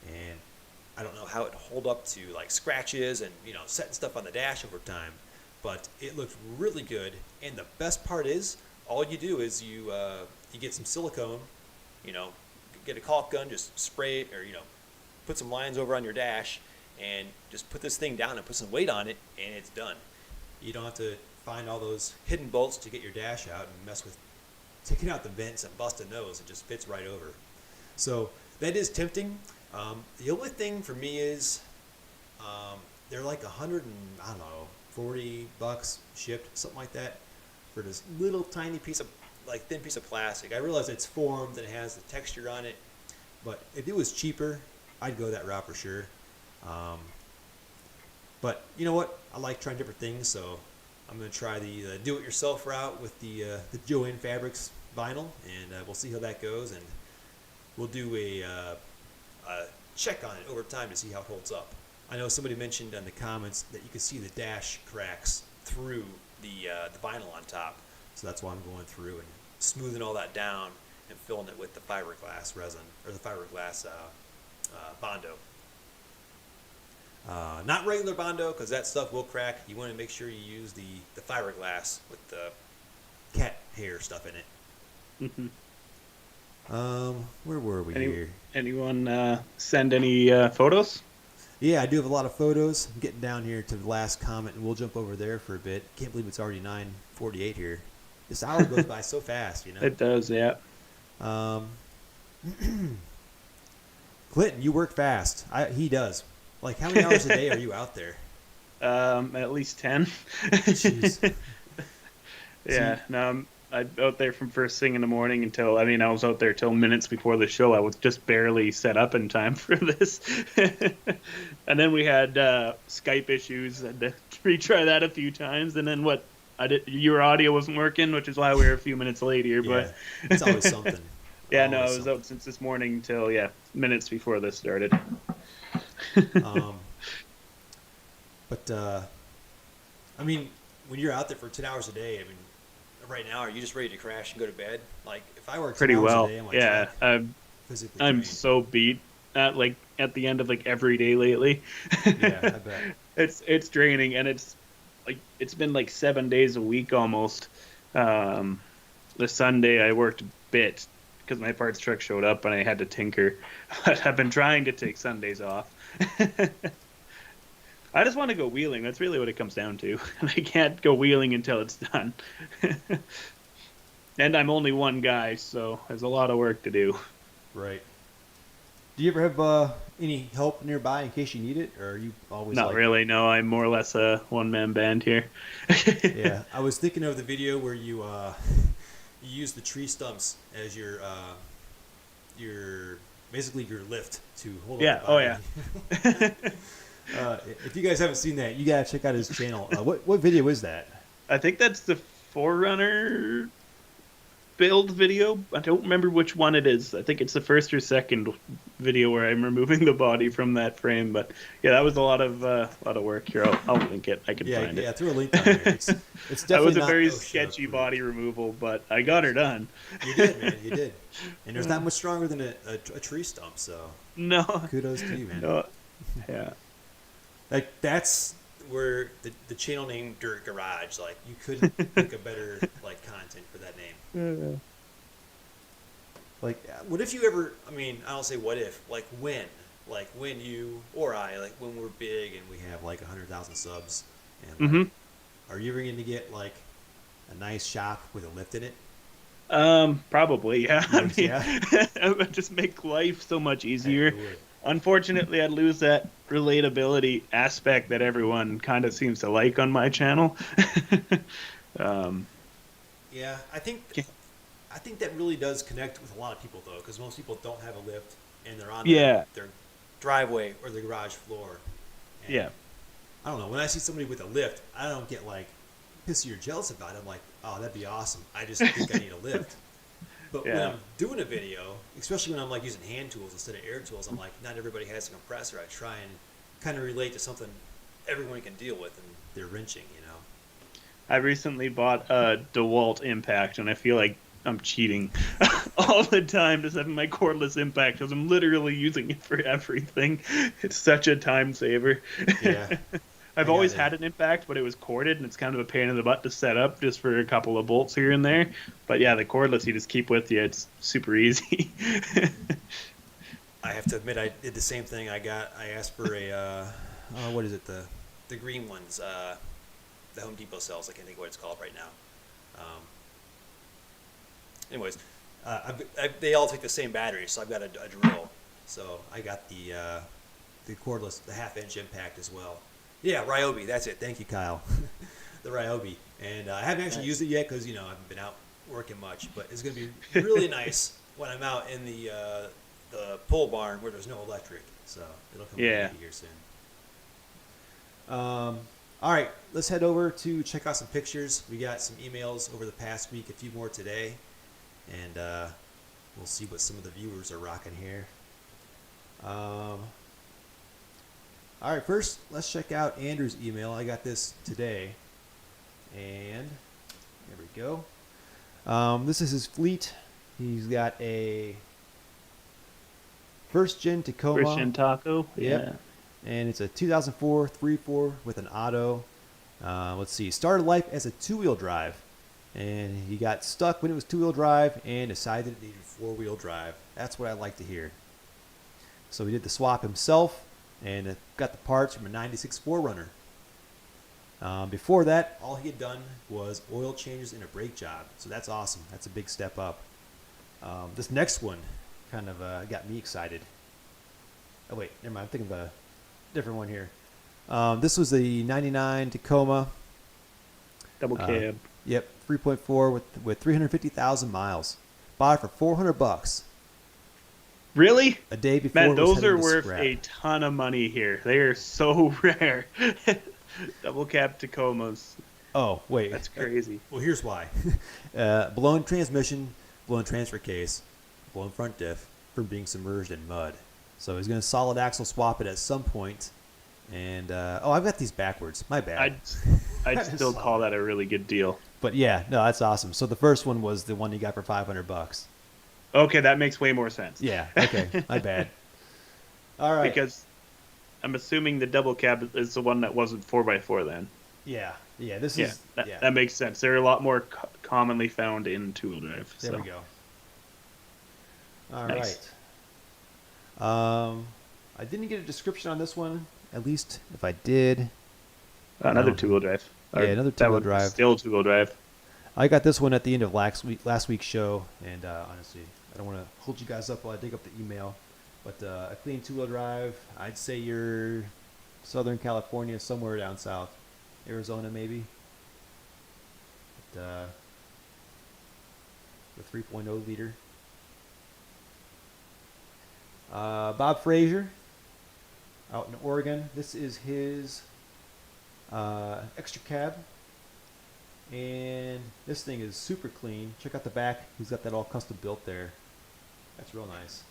and I don't know how it hold up to like scratches and setting stuff on the dash over time, but it looked really good. And the best part is, all you do is you get some silicone, get a caulk gun, just spray it, or put some lines over on your dash, and just put this thing down and put some weight on it, and it's done. You don't have to find all those hidden bolts to get your dash out and mess with taking out the vents and bust a nose. It just fits right over. So that is tempting. The only thing for me is they're like $40 shipped, something like that, for this little tiny piece of thin piece of plastic. I realize it's formed and it has the texture on it, but if it was cheaper, I'd go that route for sure. But you know what? I like trying different things, so I'm going to try the do-it-yourself route with the Joann Fabrics vinyl, and we'll see how that goes, and we'll do a check on it over time to see how it holds up. I know somebody mentioned in the comments that you can see the dash cracks through the vinyl on top, so that's why I'm going through and smoothing all that down and filling it with the fiberglass resin, or the fiberglass Bondo. Not regular Bondo, because that stuff will crack. You want to make sure you use the fiberglass with the cat hair stuff in it. Where were we here? Anyone send any photos? Yeah, I do have a lot of photos. I'm getting down here to the last comment, and we'll jump over there for a bit. Can't believe it's already 9:48 here. This hour goes by so fast, you know? It does, yeah. Clinton, you work fast. He does. Like, how many hours a day are you out there? At least 10. Jeez. Yeah, no, I'm out there from first thing in the morning until, I was out there till minutes before the show. I was just barely set up in time for this. And then we had Skype issues. I had to retry that a few times. And then your audio wasn't working, which is why we were a few minutes late here. Yeah, but it's always something. Yeah, no, I was out since this morning till, minutes before this started. When you're out there for 10 hours a day, right now, are you just ready to crash and go to bed? Like, if I work 10 pretty hours well, a day, I'm like, yeah. physically I'm drained. so beat at the end of every day lately. Yeah, I bet. It's draining, and it's been 7 days a week almost. The Sunday I worked a bit because my parts truck showed up and I had to tinker. But I've been trying to take Sundays off. I just want to go wheeling. That's really what it comes down to. And I can't go wheeling until it's done. And I'm only one guy, so there's a lot of work to do. Right. Do you ever have any help nearby in case you need it, or are you always Not really, no. I'm more or less a one-man band here. Yeah, I was thinking of the video where you use the tree stumps as your basically your lift to hold up the body. Oh yeah. If you guys haven't seen that, you gotta check out his channel. What video is that? I think that's the Forerunner build video. I don't remember which one it is. I think it's the first or second video where I'm removing the body from that frame. But yeah, that was a lot of work. Here, I'll link it. I can find it. Yeah, throw a link down there. It's definitely that was a not very OSHA sketchy approved. body removal, but I got her done. You did, man. You did. And there's not much stronger than a tree stump. So No. kudos to you, man. No. Yeah. That's where the channel name Dirt Garage, you couldn't think of better content for that name. What if you ever, I don't say what if, when you or I, when we're big and we have 100,000 subs, and are you ever going to get a nice shop with a lift in it? Probably, yeah. Yeah. It would just make life so much easier. It would. Unfortunately, I'd lose that relatability aspect that everyone kind of seems to like on my channel. Yeah, I think that really does connect with a lot of people, though, because most people don't have a lift, and they're on their driveway or their garage floor. And Yeah. I don't know. When I see somebody with a lift, I don't get pissy or jealous about it. I'm like, oh, that'd be awesome. I just think I need a lift. But when I'm doing a video, especially when I'm using hand tools instead of air tools, I'm like, not everybody has a compressor. I try and kind of relate to something everyone can deal with, and they're wrenching, I recently bought a DeWalt impact, and I feel like I'm cheating all the time just having my cordless impact because I'm literally using it for everything. It's such a time saver. Yeah. I've always had an impact, but it was corded, and it's kind of a pain in the butt to set up just for a couple of bolts here and there. But yeah, the cordless you just keep with you. It's super easy. I have to admit, I did the same thing. I asked for a, what is it, the green ones, the Home Depot sells. I can't think of what it's called right now. Anyways, they all take the same battery, so I've got a drill. So I got the cordless, the half-inch impact as well. Yeah, Ryobi, that's it. Thank you, Kyle. The Ryobi, and I haven't actually used it yet because I haven't been out working much. But it's going to be really nice when I'm out in the pole barn where there's no electric. So it'll come in here soon. All right, let's head over to check out some pictures. We got some emails over the past week, a few more today, and we'll see what some of the viewers are rocking here. All right, first let's check out Andrew's email. I got this today, and there we go. This is his fleet. He's got a first gen Tacoma. First gen Taco. Yep. Yeah. And it's a 2004 3.4 with an auto. Let's see. Started life as a 2-wheel drive, and he got stuck when it was 2-wheel drive and decided it needed 4-wheel drive. That's what I like to hear. So he did the swap himself and got the parts from a 96 4Runner. Before that, all he had done was oil changes and a brake job. So that's awesome. That's a big step up. This next one kind of got me excited. Oh, wait. Never mind. I'm thinking of a different one here. This was the 99 Tacoma. Double cab. Yep. 3.4 with 350,000 miles. Bought it for $400. Really? A day before. Man, it was those headed are to worth scrap. a ton of money here. They are so rare. Double cab Tacomas. Oh, wait. That's crazy. Well, here's why. Blown transmission, blown transfer case, blown front diff from being submerged in mud. So he's going to solid axle swap it at some point. And, I've got these backwards. My bad. I'd still call that a really good deal. But yeah, no, that's awesome. So the first one was the one you got for $500. Okay, that makes way more sense. Yeah, okay. My bad. All right. Because I'm assuming the double cab is the one that wasn't 4x4 then. Yeah, this Yeah, is... that makes sense. They're a lot more commonly found in two-wheel drive. There so. we go. All Nice. right. I didn't get a description on this one. At least if I did. Another No. two-wheel drive. Yeah, another That two-wheel would be drive. Still two-wheel drive. I got this one at the end of last week's show, and honestly, I don't want to hold you guys up while I dig up the email. But a clean two-wheel drive, I'd say you're Southern California, somewhere down south, Arizona maybe. But, the 3.0 liter. Bob Frazier, out in Oregon. This is his extra cab. And this thing is super clean. Check out the back. He's got that all custom built there. That's real nice.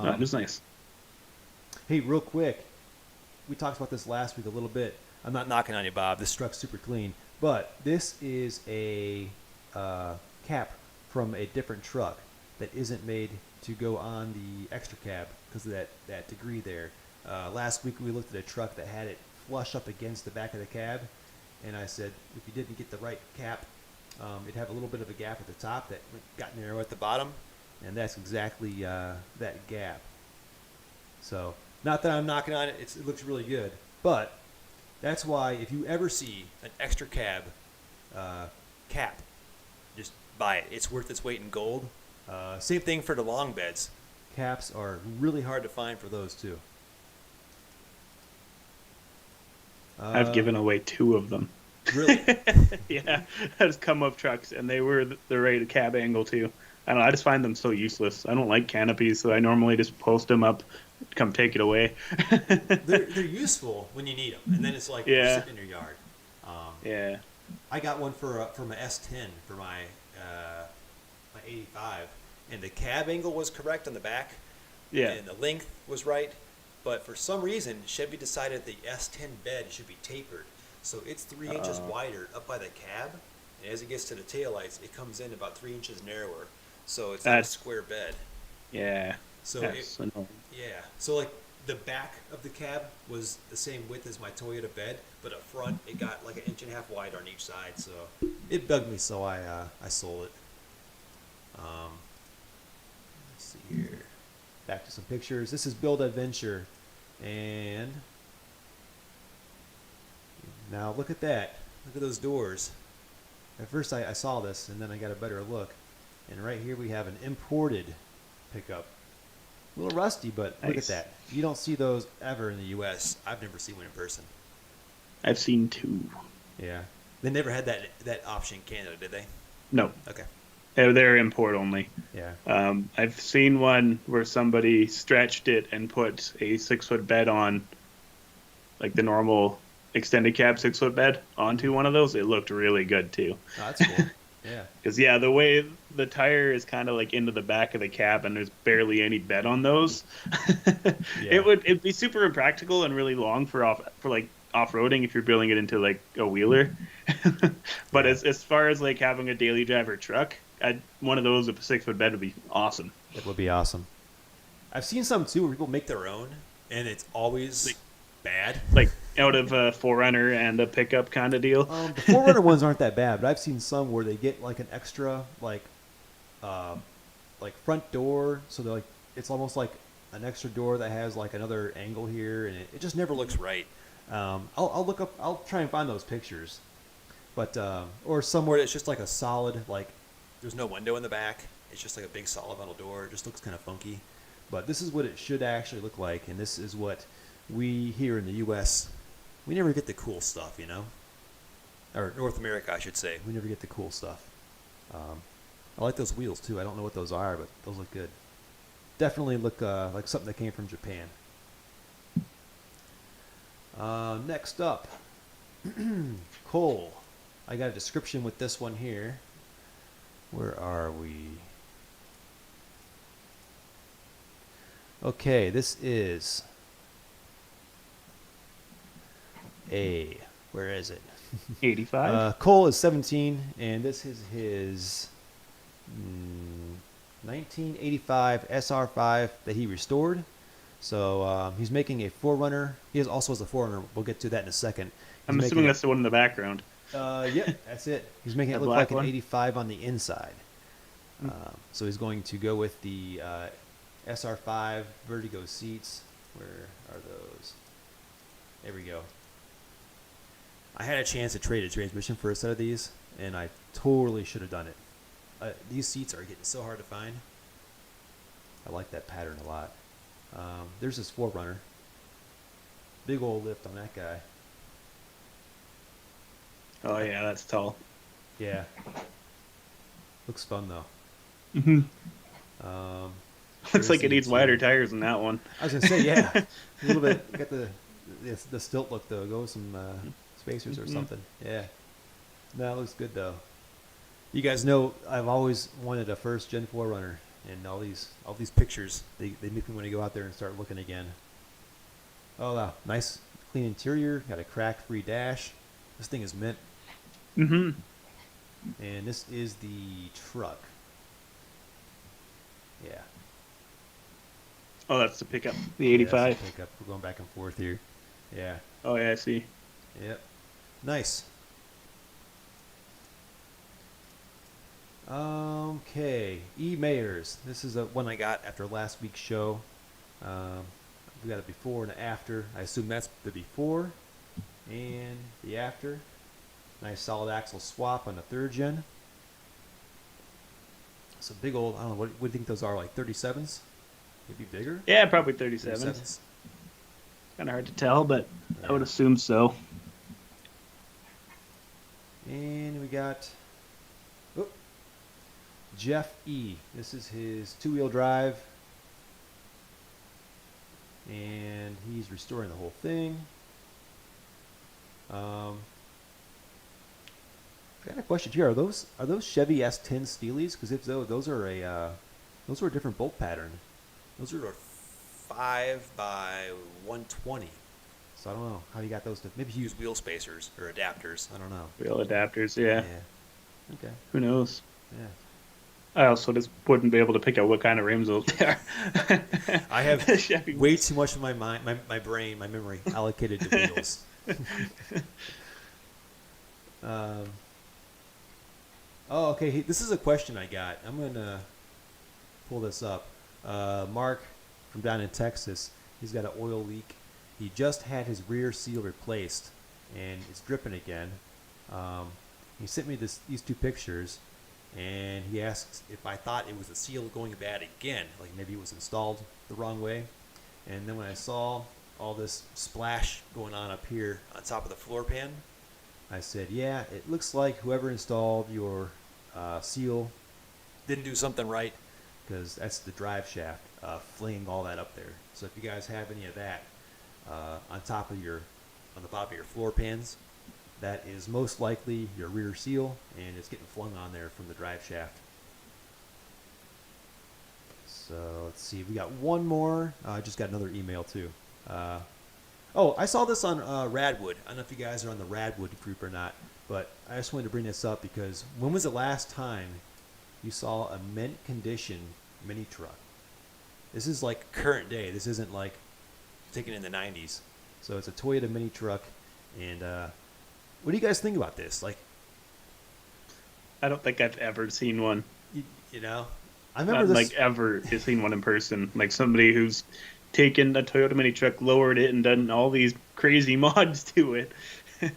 That is nice. Hey, real quick. We talked about this last week a little bit. I'm not knocking on you, Bob. This truck's super clean. But this is a cap from a different truck that isn't made to go on the extra cab because of that degree there. Last week we looked at a truck that had it flush up against the back of the cab. And I said, if you didn't get the right cap, it'd have a little bit of a gap at the top that got narrow at the bottom. And that's exactly that gap. So, not that I'm knocking on it. It looks really good. But that's why if you ever see an extra cab cap, just buy it. It's worth its weight in gold. Same thing for the long beds. Caps are really hard to find for those too. I've given away 2 of them. Really? Yeah, I just come up trucks, and they were the right cab angle too. I don't know. I just find them so useless. I don't like canopies, so I normally just post them up, come take it away. they're useful when you need them, and then it's like they're sitting in your yard. Yeah. I got one for my S10 for my 85, and the cab angle was correct on the back. Yeah. And the length was right. But for some reason, Chevy decided the S10 bed should be tapered. So it's 3 inches wider up by the cab. And as it gets to the taillights, it comes in about 3 inches narrower. So it's like a square bed. Yeah. So That's annoying. yeah. So like the back of the cab was the same width as my Toyota bed, but up front it got like 1.5 inches wide on each side. So it bugged me, so I sold it. Let's see here. Back to some pictures. This is Build Adventure, and now look at that. Look at those doors. At first I saw this, and then I got a better look. And right here we have an imported pickup. A little rusty, but look at Nice. that. You don't see those ever in the U.S. I've never seen one in person. I've seen 2. Yeah. They never had that option in Canada, did they? No, Okay. they're import only. Yeah. I've seen one where somebody stretched it and put a 6-foot bed on, like the normal extended cab 6-foot bed onto one of those. It looked really good too. Oh, that's cool. Yeah. Because the way the tire is kind of like into the back of the cab and there's barely any bed on those, Yeah. it'd be super impractical and really long for like off-roading if you're building it into like a wheeler. But Yeah. as far as like having a daily driver truck, one of those with a 6-foot bed would be awesome. It would be awesome. I've seen some too where people make their own, and it's always bad. Like out of a 4Runner and a pickup kind of deal. The 4Runner ones aren't that bad, but I've seen some where they get like an extra like front door, so they're like it's almost like an extra door that has like another angle here, and it just never looks right. I'll look up. I'll try and find those pictures, but or somewhere that's just like a solid like there's no window in the back. It's just like a big solid metal door. It just looks kind of funky. But this is what it should actually look like, and this is what we here in the U.S. we never get the cool stuff, you know, or North America, I should say. We never get the cool stuff. I like those wheels too. I don't know what those are, but those look good. Definitely look like something that came from Japan. Next up, Cole. I got a description with this one here. Where are we? Okay, this is where is it? 85. Cole is 17, and this is his 1985 SR5 that he restored. So he's making a 4Runner. He also has a 4Runner. We'll get to that in a second. I'm assuming that's the one in the background. Yep, that's it. He's making it The look black like one? an 85 on the inside. So he's going to go with the SR5 Vertigo seats. Where are those? There we go. I had a chance to trade a transmission for a set of these, and I totally should have done it. These seats are getting so hard to find. I like that pattern a lot. There's this 4Runner. Big old lift on that guy. Oh yeah, that's tall. Yeah. Looks fun though. Mm-hmm. Looks like it Jersey needs too. wider tires than that one. I was gonna say yeah. A little bit. Got the stilt look though. Go with some spacers or something. Yeah. No, it looks good though. You guys know I've always wanted a first Gen 4Runner, and all these pictures they make me want to go out there and start looking again. Oh wow, nice clean interior. Got a crack-free dash. This thing is mint. Mm-hmm. And this is the truck. Yeah. Oh, that's the pickup. The Yeah, that's 85. the pickup. We're going back and forth here. Yeah. Oh yeah, I see. Yep. Nice. Okay. E. Mayers. This is one I got after last week's show. We got a before and an after. I assume that's the before and the after. Nice solid axle swap on the 3rd gen. Some big old, I don't know, what do you think those are, like 37s? Maybe bigger? Yeah, probably 37. 37s. Kind of hard to tell, but Yeah. I would assume so. And we got Jeff E. This is his 2-wheel drive. And he's restoring the whole thing. I got a question here. Are those Chevy S10 Steelies? Because if so, those are a different bolt pattern. Those are a 5x120. So I don't know how you got those. Maybe you use wheel spacers or adapters. I don't know. Wheel adapters, yeah. Okay. Who knows? Yeah. I also just wouldn't be able to pick out what kind of rims those are. I have Chevy way too much of my mind, my brain, my memory allocated to wheels. Oh, okay. This is a question I got. I'm gonna pull this up. Mark from down in Texas. He's got an oil leak. He just had his rear seal replaced, and it's dripping again. He sent me these two pictures, and he asked if I thought it was the seal going bad again, like maybe it was installed the wrong way. And then when I saw all this splash going on up here on top of the floor pan, I said, yeah, it looks like whoever installed your seal didn't do something right, because that's the drive shaft flinging all that up there. So if you guys have any of that on the bottom of your floor pans, that is most likely your rear seal, and it's getting flung on there from the drive shaft. So let's see, we got one more. I just got another email too. I saw this on Radwood. I don't know if you guys are on the Radwood group or not, but I just wanted to bring this up because when was the last time you saw a mint condition mini truck? This is like current day. This isn't like taken in the 90s. So it's a Toyota mini truck, and what do you guys think about this? Like, I don't think I've ever seen one. you know, I remember Not this. like ever seen one in person. Like somebody who's taken a Toyota mini truck, lowered it, and done all these crazy mods to it.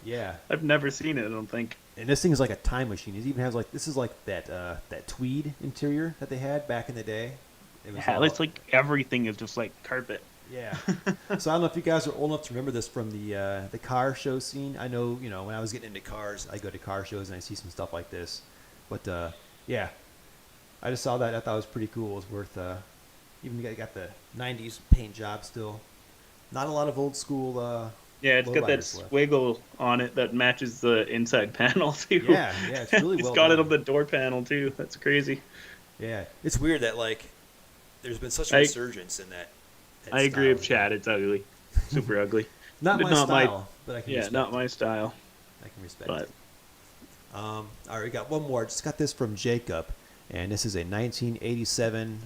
Yeah, I've never seen it, I don't think. and this thing is like a time machine. It even has like, this is like that tweed interior that they had back in the day. It was Yeah, all- it's like everything is just like carpet. Yeah. So I don't know if you guys are old enough to remember this from the car show scene. I know, when I was getting into cars, I go to car shows and I see some stuff like this. But yeah, I just saw that. I thought it was pretty cool. It was worth. Even got the '90s paint job still. Not a lot of old school. Yeah, it's got that lowriders left. swiggle on it that matches the inside panel too. Yeah, it's really well It's got it done. on the door panel too. That's crazy. Yeah, it's weird that like there's been such a I- resurgence in that. I agree with style. Chad. It's ugly, super ugly. Not my Not my- style, but I can. Yeah, respect not it. my style. I can respect But it. All right, we got one more. Just got this from Jacob, and this is a 1987.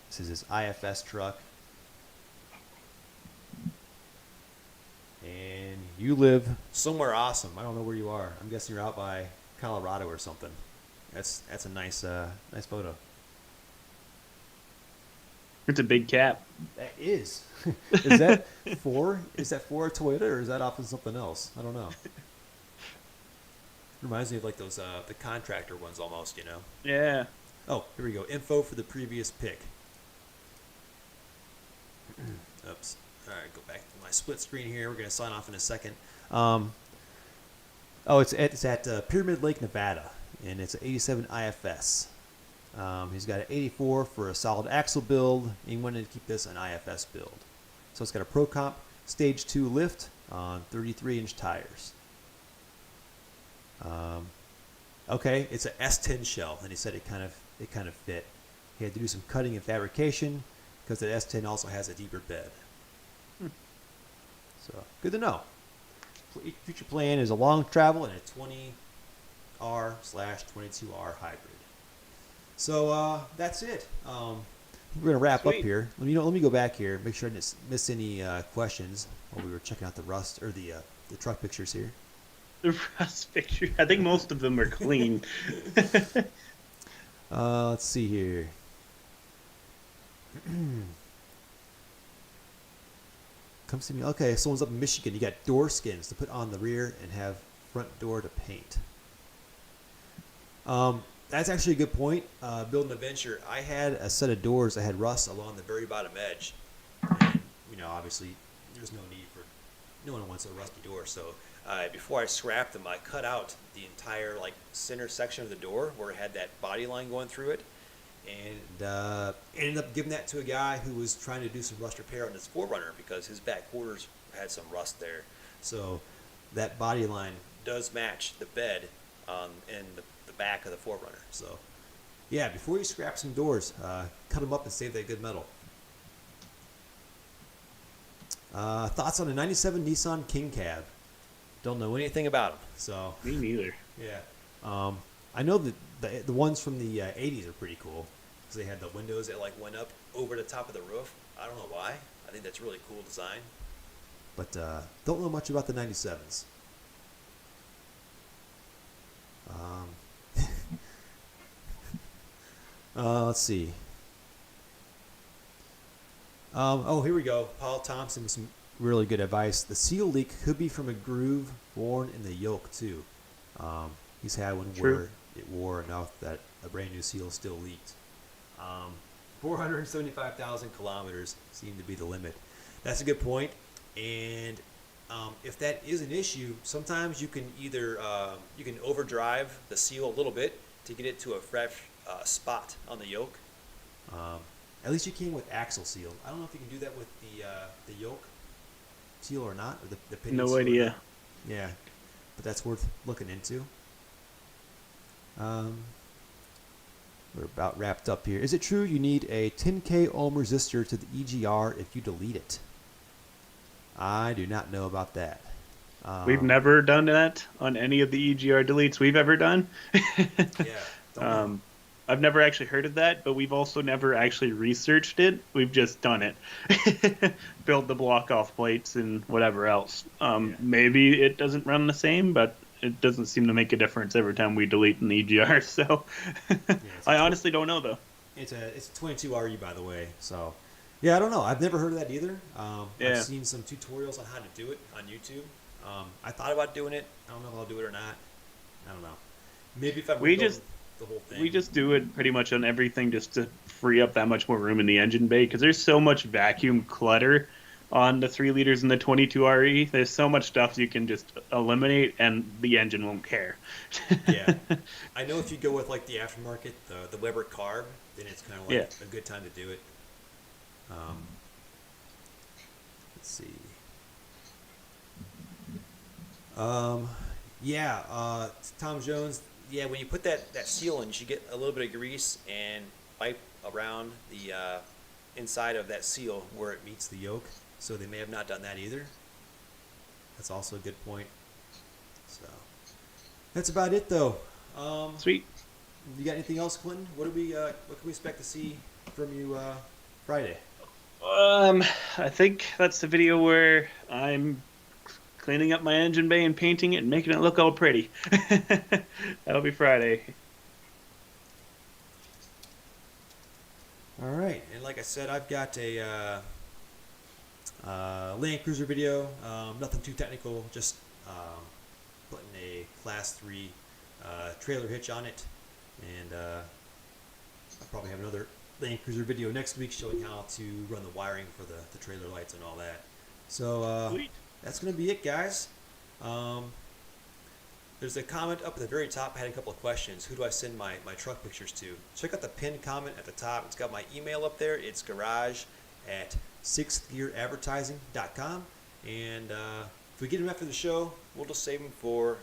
This is his IFS truck, and you live somewhere awesome. I don't know where you are. I'm guessing you're out by Colorado or something. That's a nice photo. it's a big cap. That is. Is that for a Toyota, or is that off of something else? I don't know. Reminds me of like those the contractor ones almost, Yeah. Oh, here we go. Info for the previous pick. Oops. All right, go back to my split screen here. We're going to sign off in a second. It's at Pyramid Lake, Nevada, and it's an 87 IFS. He's got an 84 for a solid axle build, and he wanted to keep this an IFS build. So it's got a Pro Comp Stage 2 lift on 33-inch tires. Okay, it's an S10 shell, and he said it kind of fit. He had to do some cutting and fabrication because the S10 also has a deeper bed. So good to know. Future plan is a long travel and a 20R/22R hybrid. So that's it. We're gonna wrap up Sweet. here. Let me go back here, make sure I didn't miss any questions while we were checking out the rust or the truck pictures here. The rust picture. I think most of them are clean. Let's see here. Come see me. Okay, someone's up in Michigan. You got door skins to put on the rear and have front door to paint. That's actually a good point. Building a venture, I had a set of doors that had rust along the very bottom edge. And, obviously, there's no one wants a rusty door. So before I scrapped them, I cut out the entire center section of the door where it had that body line going through it. And ended up giving that to a guy who was trying to do some rust repair on his 4Runner because his back quarters had some rust there. So that body line does match the bed in the back of the 4Runner. So yeah, before you scrap some doors, cut them up and save that good metal. Thoughts on a 97 Nissan King Cab? Don't know anything about them. So Me neither. yeah. I know that the ones from the 80s are pretty cool because they had the windows that went up over the top of the roof. I don't know why. I think that's really cool design. But don't know much about the 97s. Let's see. Here we go. Paul Thompson with some really good advice. The seal leak could be from a groove born in the yoke too. He's had one True. where it wore enough that a brand new seal still leaked. 475,000 kilometers seemed to be the limit. That's a good point. And if that is an issue, sometimes you can either you can overdrive the seal a little bit to get it to a fresh spot on the yoke. At least you can with axle seal. I don't know if you can do that with the yoke seal or not, or the pinion No seal or idea. not. Yeah, but that's worth looking into. We're about wrapped up here. Is it true you need a 10K ohm resistor to the EGR if you delete it? I do not know about that. We've never done that on any of the EGR deletes we've ever done. Yeah, don't know. I've never actually heard of that, but we've also never actually researched it. We've just done it. Build the block off plates and whatever else. Yeah. Maybe it doesn't run the same, but it doesn't seem to make a difference every time we delete an EGR. So I honestly don't know, though. It's a 22 RE, by the way. So yeah, I don't know. I've never heard of that either. Yeah. I've seen some tutorials on how to do it on YouTube. I thought about doing it. I don't know if I'll do it or not. I don't know. Maybe if I rebuild the whole thing. We just do it pretty much on everything just to free up that much more room in the engine bay, because there's so much vacuum clutter on the 3 liters and the 22 RE. There's so much stuff you can just eliminate and the engine won't care. Yeah. I know if you go with like the aftermarket, the Weber carb, then it's kind of like a good time to do it. Let's see. Tom Jones. Yeah, when you put that seal in, you should get a little bit of grease and wipe around the inside of that seal where it meets the yoke. So they may have not done that either. That's also a good point. So that's about it, though. Sweet. You got anything else, Clinton? What can we expect to see from you Friday? I think that's the video where I'm cleaning up my engine bay and painting it and making it look all pretty. That'll be Friday. All right, and like I said, I've got a Land Cruiser video. Nothing too technical, just putting a Class 3 trailer hitch on it, and I'll probably have another Land Cruiser video next week showing how to run the wiring for the trailer lights and all that. So that's going to be it, guys. There's a comment up at the very top. I had a couple of questions. Who do I send my truck pictures to? Check out the pinned comment at the top. It's got my email up there. It's garage@sixthgearadvertising.com. And if we get them after the show, we'll just save them for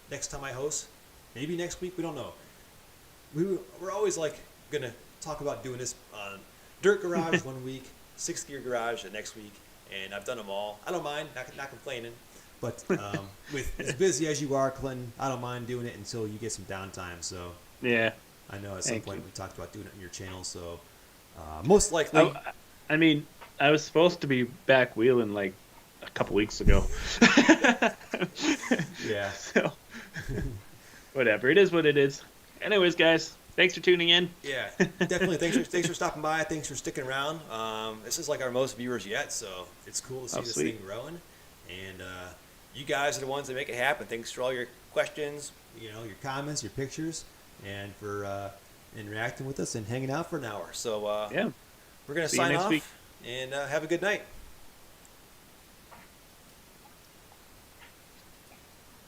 next time I host. Maybe next week. We don't know. We're always like going to talk about doing this on Dirt Garage one week, Sixth Gear Garage the next week. And I've done them all. I don't mind, not complaining. But with as busy as you are, Clinton, I don't mind doing it until you get some downtime. So yeah, I know at some point we talked about doing it on your channel. So most likely, I mean, I was supposed to be back wheeling like a couple weeks ago. Yeah. So whatever, it is what it is. Anyways, guys, thanks for tuning in. Yeah, definitely. Thanks for stopping by. Thanks for sticking around. This is like our most viewers yet, so it's cool to see this thing growing. And you guys are the ones that make it happen. Thanks for all your questions, your comments, your pictures, and for interacting with us and hanging out for an hour. So yeah, we're gonna see you sign next off week. and have a good night.